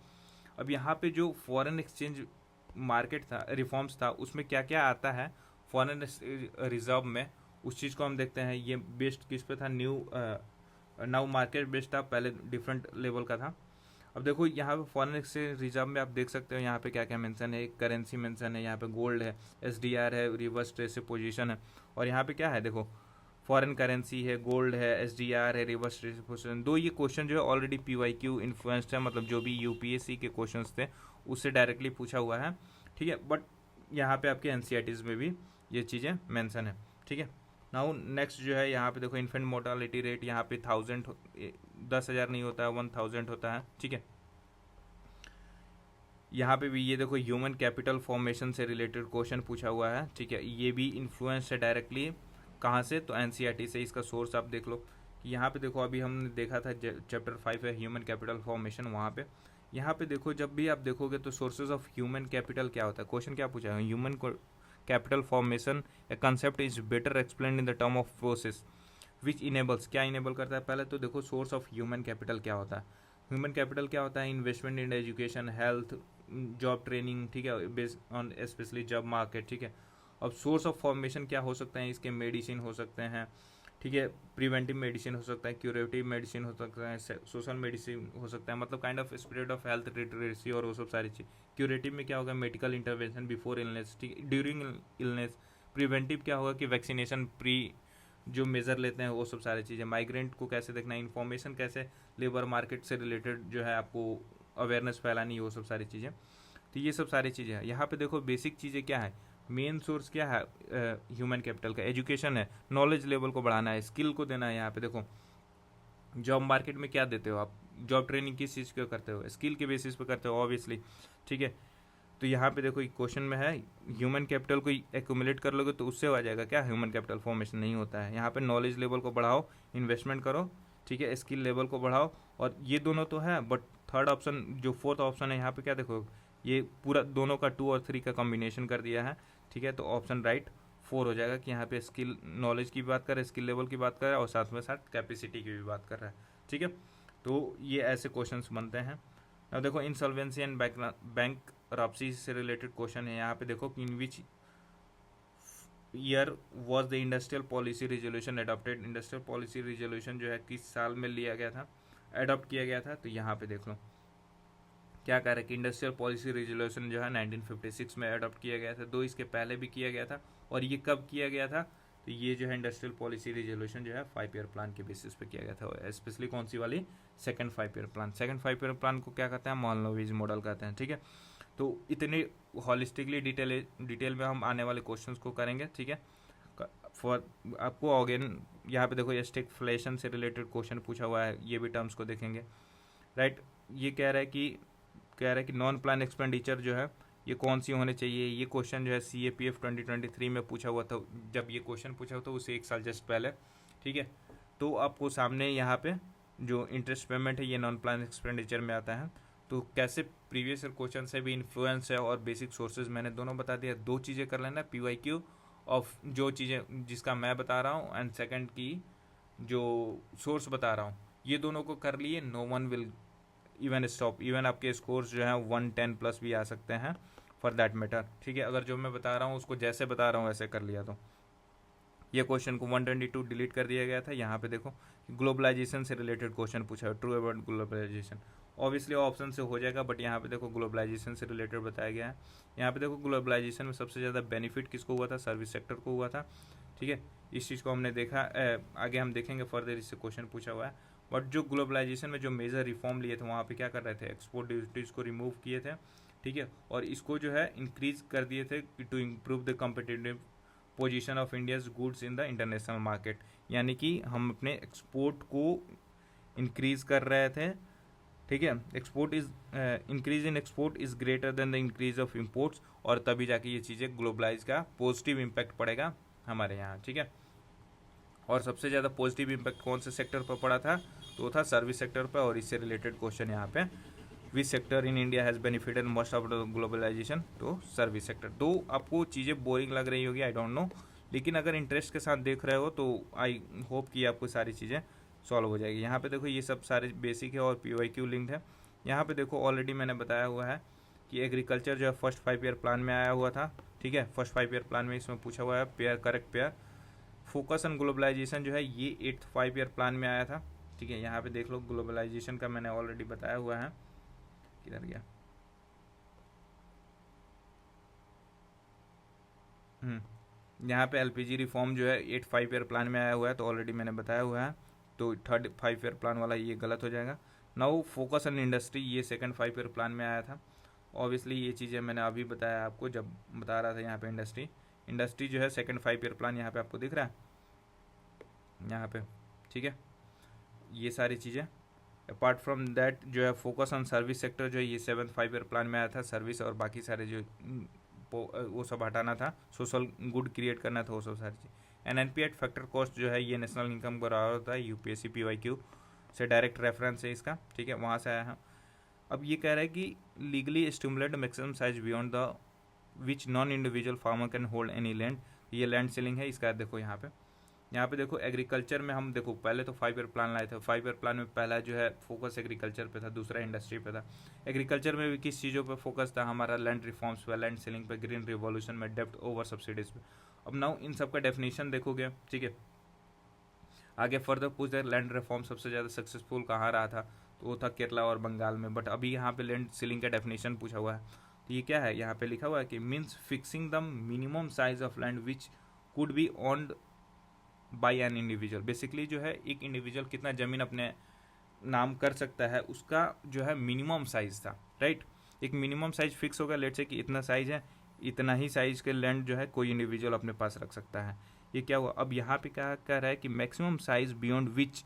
अब यहाँ पे जो फॉरेन एक्सचेंज मार्केट था, रिफॉर्म्स था, उसमें क्या क्या आता है फॉरेन रिजर्व में, उस चीज़ को हम देखते हैं। ये बेस्ड किस पे था, नाउ मार्केट बेस्ड था, पहले डिफरेंट लेवल का था। अब देखो यहाँ पे फॉरेन एक्सचेंज रिजर्व में आप देख सकते हो यहाँ पे क्या क्या मेंशन है। करेंसी मेंशन है, यहाँ पे गोल्ड है, SDR है, रिवर्स ट्रेस पोजीशन है। और यहाँ पे क्या है देखो, फॉरेन करेंसी है, गोल्ड है, SDR है, रिवर्स ट्रेस पोजीशन। दो ये क्वेश्चन जो है ऑलरेडी PYQ इन्फ्लुएंस्ड है, मतलब जो भी UPSC के क्वेश्चंस थे उससे डायरेक्टली पूछा हुआ है, ठीक है। बट यहाँ पे आपके NCERTs में भी ये चीज़ें मेंशन है, ठीक है। नाउ नेक्स्ट जो है यहाँ पे देखो इन्फेंट मोर्टालिटी रेट, यहाँ पे 10,000 नहीं होता है, 1,000 होता है, ठीक है। यहाँ पे भी ये देखो ह्यूमन कैपिटल फॉर्मेशन से रिलेटेड क्वेश्चन पूछा हुआ है, ठीक है। ये भी इन्फ्लुएंस है डायरेक्टली कहाँ से, तो NCERT से। इसका सोर्स आप देख लो कि यहाँ पे देखो अभी हमने देखा था चैप्टर 5 है ह्यूमन कैपिटल फॉर्मेशन, वहाँ पे यहाँ पे देखो जब भी आप देखोगे तो सोर्सेज ऑफ ह्यूमन कैपिटल क्या होता है। क्वेश्चन क्या पूछा है, human capital formation A concept is better explain in the term of process which enables, क्या इनेबल करता है। पहले तो देखो सोर्स ऑफ ह्यूमन कैपिटल क्या होता है। ह्यूमन कैपिटल क्या होता है, investment in education, health, job training, ठीक है, based on specially job market, ठीक है। अब सोर्स ऑफ फॉर्मेशन क्या हो सकते हैं इसके, मेडिसिन हो सकते हैं, ठीक ठीक है। प्रिवेंटिव मेडिसिन हो सकता है, क्यूरेटिव मेडिसिन हो सकता है, सोशल मेडिसिन हो सकता है, मतलब kind of spread of health literacy और वो सब सारी चीज़। क्यूरेटिव में क्या होगा, मेडिकल इंटरवेंशन बिफोर इलनेस, ठीक है, ड्यूरिंग इलनेस। प्रिवेंटिव क्या होगा कि वैक्सीनेशन प्री जो मेजर लेते हैं वो सब सारी चीज़ें। माइग्रेंट को कैसे देखना है, इन्फॉर्मेशन कैसे लेबर मार्केट से रिलेटेड जो है आपको अवेयरनेस फैलानी है, वो सब सारी चीज़ें। तो ये सब सारी चीज़ें हैं। यहाँ पे देखो बेसिक चीज़ें क्या है, मेन सोर्स क्या है ह्यूमन कैपिटल का, एजुकेशन है, नॉलेज लेवल को बढ़ाना है, स्किल को देना है। यहाँ पे देखो जॉब मार्केट में क्या देते हो आप, जॉब ट्रेनिंग किस चीज़ को करते हो, स्किल के बेसिस पे करते हो ऑब्वियसली, ठीक है। तो यहाँ पे देखो क्वेश्चन में है ह्यूमन कैपिटल को एक्यूमुलेट कर लोगे तो उससे हो जाएगा क्या, ह्यूमन कैपिटल फॉर्मेशन नहीं होता है। यहाँ पे नॉलेज लेवल को बढ़ाओ, इन्वेस्टमेंट करो, ठीक है, स्किल लेवल को बढ़ाओ, और ये दोनों तो है, बट थर्ड ऑप्शन जो फोर्थ ऑप्शन है यहाँ पे क्या देखो, ये पूरा दोनों का 2 और 3 का कॉम्बिनेशन कर दिया है, ठीक है। तो ऑप्शन राइट 4 हो जाएगा कि यहाँ पे स्किल नॉलेज की बात कर रहा है, स्किल लेवल की बात कर रहा है, और साथ में साथ कैपेसिटी की भी बात कर रहा है, ठीक है। तो ये ऐसे क्वेश्चंस बनते हैं। अब देखो इंसॉल्वेंसी एंड बैंक रप्सी से रिलेटेड क्वेश्चन है। यहाँ पे देखो कि in which year was the industrial policy resolution adopted, industrial policy resolution जो है किस साल में लिया गया था, एडॉप्ट किया गया था। तो यहाँ पे देख लो क्या कह रहा है कि इंडस्ट्रियल पॉलिसी रिजोल्यूशन जो है 1956 में अडॉप्ट किया गया था। 2 इसके पहले भी किया गया था, और ये कब किया गया था, तो ये जो है इंडस्ट्रियल पॉलिसी रिजोल्यूशन जो है 5 ईयर प्लान के बेसिस पे किया गया था, स्पेशली कौन सी वाली, second 5 year plan. Second 5 year plan को क्या कहते हैं, मॉलनोविज मॉडल कहते हैं, ठीक है। तो इतने हॉलिस्टिकली डिटेल में हम आने वाले क्वेश्चंस को करेंगे, ठीक है। फॉर आपको अगेन यहाँ पे देखो स्टैगफ्लेशन से रिलेटेड क्वेश्चन पूछा हुआ है, ये भी टर्म्स को देखेंगे, राइट। ये कह रहा है कि नॉन प्लान एक्सपेंडिचर जो है ये कौन सी होने चाहिए। ये क्वेश्चन जो है CAPF 2023 में पूछा हुआ था, जब ये क्वेश्चन पूछा हुआ था उसे 1 साल जस्ट पहले, ठीक है। तो आपको सामने यहाँ पे जो इंटरेस्ट पेमेंट है ये नॉन प्लान एक्सपेंडिचर में आता है। तो कैसे प्रीवियस ईयर क्वेश्चन से भी इन्फ्लुएंस है और बेसिक सोर्सेज मैंने दोनों बता दिया। 2 चीज़ें कर लेना, PYQ ऑफ जो चीज़ें जिसका मैं बता रहा हूँ, एंड सेकंड की जो सोर्स बता रहा हूँ, ये दोनों को कर लिए, no one will even stop. Even आपके स्कोर्स जो हैं 110+ भी आ सकते हैं फॉर दैट मैटर, ठीक है। अगर जो मैं बता रहा हूँ उसको जैसे बता रहा हूँ वैसे कर लिया तो ये क्वेश्चन को 122 डिलीट कर दिया गया था। यहाँ पे देखो ग्लोबलाइजेशन से रिलेटेड क्वेश्चन पूछा है, true about globalization. Obviously option से हो जाएगा, बट यहाँ पे देखो ग्लोबलाइजेशन से रिलेटेड बताया गया है। यहाँ पे देखो ग्लोबलाइजेशन में सबसे ज़्यादा बेनिफिट किसको हुआ था, सर्विस सेक्टर को हुआ था, ठीक है। इस चीज़ को हमने देखा, आगे हम देखेंगे फर्दर, इससे क्वेश्चन पूछा हुआ है। बट जो ग्लोबलाइजेशन में जो मेजर रिफॉर्म लिए थे वहाँ पे क्या कर रहे थे, एक्सपोर्ट ड्यूटीज़ को रिमूव किए थे, ठीक है, और इसको जो है इंक्रीज कर दिए थे to improve the competitive position of India's goods in the international market. यानी कि हम अपने एक्सपोर्ट को इंक्रीज कर रहे थे, ठीक है। Export is increase in export is greater than the increase of imports, और तभी जाके ये चीज़ें ग्लोबलाइज का पॉजिटिव इम्पैक्ट पड़ेगा हमारे यहाँ, ठीक है। और सबसे ज़्यादा पॉजिटिव इम्पैक्ट कौन से सेक्टर पर पड़ा था, तो वो था सर्विस सेक्टर पर। और इससे रिलेटेड क्वेश्चन यहाँ पे, which sector in India has benefited most of the globalization, तो सर्विस सेक्टर। तो आपको चीज़ें बोरिंग लग रही होगी, आई डोंट नो, लेकिन अगर इंटरेस्ट के साथ देख रहे हो तो आई होप कि आपको सारी चीज़ें सॉल्व हो जाएगी। यहाँ पे देखो ये सब सारे बेसिक है और PYQ लिंक्ड है। यहाँ पे देखो ऑलरेडी मैंने बताया हुआ है कि एग्रीकल्चर जो है फर्स्ट 5 ईयर प्लान में आया हुआ था, ठीक है। फर्स्ट 5 ईयर प्लान में इसमें पूछा हुआ है pair, correct pair. Focus on globalization जो है ये 8th 5 ईयर प्लान में आया था, ठीक है। यहाँ पे देख लो ग्लोबलाइजेशन का मैंने ऑलरेडी बताया हुआ है, किधर गया, यहाँ पे LPG रिफॉर्म जो है 8th 5 ईयर प्लान में आया हुआ है, तो ऑलरेडी मैंने बताया हुआ है। तो 3rd 5 ईयर प्लान वाला ये गलत हो जाएगा। नाउ फोकस ऑन इंडस्ट्री, ये 2nd 5 ईयर प्लान में आया था। ऑब्वियसली ये चीज़ें मैंने अभी बताया आपको जब बता रहा था। यहाँ पे इंडस्ट्री जो है 2nd 5 ईयर प्लान यहाँ पे आपको दिख रहा है यहाँ पे, ठीक है। ये सारी चीज़ें अपार्ट फ्रॉम दैट जो है फोकस ऑन सर्विस सेक्टर जो है ये 7th 5 ईयर प्लान में आया था। सर्विस और बाकी सारे जो वो सब हटाना था, सोशल गुड क्रिएट करना था, वो सब सारी चीज़। NNP फैक्टर कॉस्ट जो है ये नेशनल इनकम को रहा होता है, UPSC PYQ से डायरेक्ट रेफरेंस है इसका, ठीक है, वहाँ से आया है। अब ये कह रहा है कि legally stimulate maximum size beyond the which non individual farmer can hold any land, ये लैंड सेलिंग है इसका। देखो यहाँ पे देखो एग्रीकल्चर में हम देखो पहले तो 5 ईयर प्लान लाए थे। 5 ईयर प्लान में पहला जो है फोकस एग्रीकल्चर पे था, दूसरा इंडस्ट्री पे था। एग्रीकल्चर में भी किस चीज़ों पे फोकस था हमारा, लैंड रिफॉर्म्स पे, लैंड सेलिंग पे, ग्रीन रिवॉल्यूशन में, डेप्थ ओवर सब्सिडीज पे। अब नाउ इन सब का डेफिनेशन देखोगे, ठीक है। आगे फर्दर पूछ रहे लैंड रिफॉर्म सबसे ज़्यादा सक्सेसफुल कहाँ रहा था, तो वो था केरला और बंगाल में। बट अभी यहाँ पे लैंड सीलिंग का डेफिनेशन पूछा हुआ है, तो ये क्या है, यहाँ पे लिखा हुआ है कि means fixing the minimum size of land which could be owned by an individual. Basically जो है एक इंडिविजुअल कितना ज़मीन अपने नाम कर सकता है, उसका जो है मिनिमम साइज था, राइट। एक मिनिमम साइज फिक्स होगा, लेट से कि इतना साइज है, इतना ही साइज के लैंड जो है कोई इंडिविजुअल अपने पास रख सकता है। ये क्या हुआ, अब यहाँ पे क्या कह रहा है कि maximum size beyond which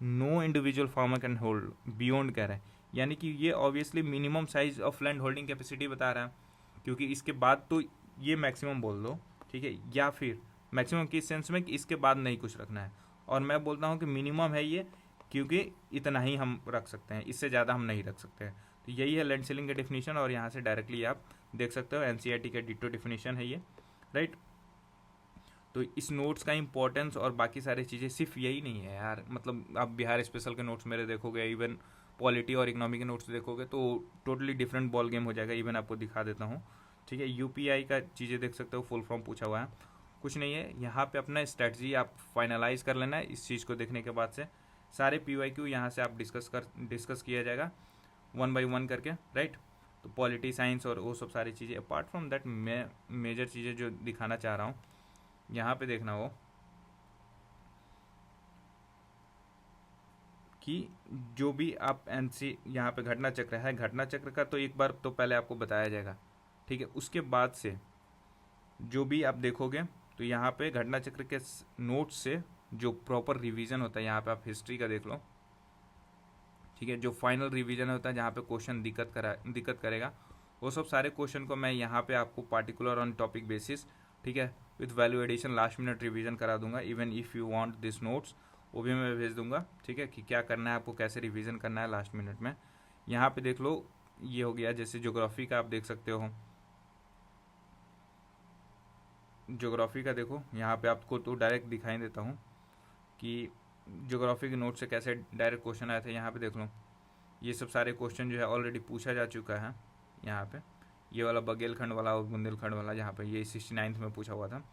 no individual farmer can hold, beyond कह रहा है, यानी कि ये obviously minimum size of land holding capacity बता रहा है, क्योंकि इसके बाद तो ये मैक्सिमम बोल दो, ठीक है, या फिर मैक्सिमम किस सेंस में कि इसके बाद नहीं कुछ रखना है, और मैं बोलता हूँ कि मिनिमम है ये, क्योंकि इतना ही हम रख सकते हैं, इससे ज़्यादा हम नहीं रख सकते हैं। तो यही है लैंड सीलिंग का डेफिनेशन, और यहाँ से डायरेक्टली आप देख सकते हो एनसीईआरटी का डिटो डेफिनेशन है ये, राइट। तो इस नोट्स का इंपॉर्टेंस और बाकी सारी चीज़ें सिर्फ यही नहीं है यार, मतलब आप बिहार स्पेशल के नोट्स मेरे देखोगे, इवन पॉलिटी और इकोनॉमी के नोट्स देखोगे तो टोटली डिफरेंट बॉल गेम हो जाएगा। इवन आपको दिखा देता हूँ, ठीक है, यूपीआई का चीज़ें देख सकते हो, फुल फॉर्म पूछा हुआ है, कुछ नहीं है। यहाँ पे अपना स्ट्रेटजी आप फाइनलाइज कर लेना है इस चीज़ को देखने के बाद से। सारे PYQ यहाँ से आप डिस्कस किया जाएगा 1 by 1 करके, राइट। तो पॉलिटी साइंस और वो सब सारी चीज़ें, अपार्ट फ्रॉम दैट मैं मेजर चीज़ें जो दिखाना चाह रहा हूँ यहाँ पे देखना हो कि जो भी आप एनसी यहाँ पे घटना चक्र है, घटना चक्र का तो एक बार तो पहले आपको बताया जाएगा, ठीक है। उसके बाद से जो भी आप देखोगे तो यहाँ पे घटना चक्र के नोट्स से जो प्रॉपर रिवीजन होता है, यहाँ पे आप हिस्ट्री का देख लो, ठीक है, जो फाइनल रिवीजन होता है जहाँ पे क्वेश्चन दिक्कत करेगा, वो सब सारे क्वेश्चन को मैं यहाँ पे आपको पार्टिकुलर ऑन टॉपिक बेसिस, ठीक है, with value addition last minute revision करा दूंगा। Even if you want this notes, वो भी मैं भेज दूंगा, ठीक है, कि क्या करना है आपको, कैसे रिवीजन करना है लास्ट मिनट में। यहाँ पे देख लो, ये हो गया। जैसे ज्योग्राफी का आप देख सकते हो, ज्योग्राफी का देखो, यहाँ पे आपको तो डायरेक्ट दिखाई देता हूँ कि ज्योग्राफी के नोट से कैसे डायरेक्ट क्वेश्चन आए थे। यहाँ पे देख लो, ये सब सारे क्वेश्चन जो है ऑलरेडी पूछा जा चुका है। यहाँ पे ये वाला बघेलखंड वाला और बुंदेलखंड वाला, जहाँ पे ये 69th में पूछा हुआ था,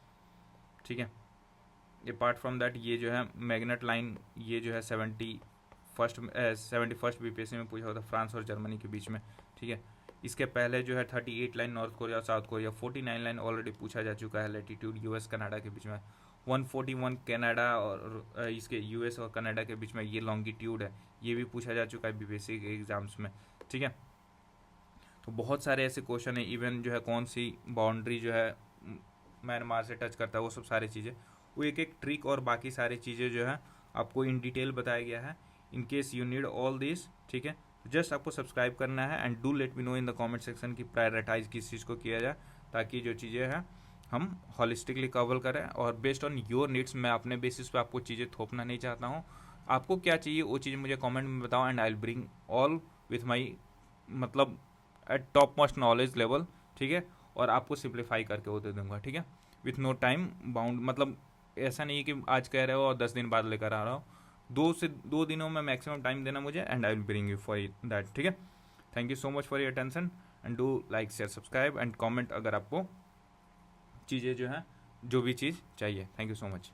ठीक है। अपार्ट फ्रॉम दैट ये जो है मैग्नेट लाइन, ये जो है 71st BPSC में पूछा हुआ था, फ्रांस और जर्मनी के बीच में, ठीक है। इसके पहले जो है 38 लाइन नॉर्थ कोरिया और साउथ कोरिया, 49 लाइन ऑलरेडी पूछा जा चुका है लैटिट्यूड US कनाडा के बीच में, 141 कनाडा और इसके US और कनाडा के बीच में ये लॉन्गिट्यूड है, ये भी पूछा जा चुका है BPSC के एग्जाम्स में, ठीक है। तो बहुत सारे ऐसे क्वेश्चन है, इवन जो है कौन सी बाउंड्री जो है म्यांमार से टच करता है, वो सब सारी चीज़ें, वो एक एक ट्रिक और बाकी सारी चीज़ें जो है आपको इन डिटेल बताया गया है। In case you need all this, ठीक है, जस्ट आपको सब्सक्राइब करना है and do let me know in the comment section की प्रायोरिटाइज किस चीज़ को किया जाए, ताकि जो चीज़ें हैं हम हॉलिस्टिकली कवर करें, और बेस्ड ऑन योर नीड्स, मैं अपने बेसिस पे आपको चीज़ें थोपना नहीं चाहता हूँ। आपको क्या चाहिए वो चीज़ मुझे कमेंट में बताओ, and I will bring all with my, मतलब at top most knowledge level, ठीक है, और आपको सिंप्लीफाई करके वो दे दूंगा, ठीक है, विथ नो टाइम बाउंड। मतलब ऐसा नहीं है कि आज कह रहे हो और 10 दिन बाद लेकर आ रहा हो, 2 दिनों में मैक्सिमम टाइम देना मुझे, and I will bring you for that, ठीक है। Thank you so much for your attention, and do like share subscribe and comment अगर आपको चीज़ें जो हैं, जो भी चीज़ चाहिए। Thank you so much.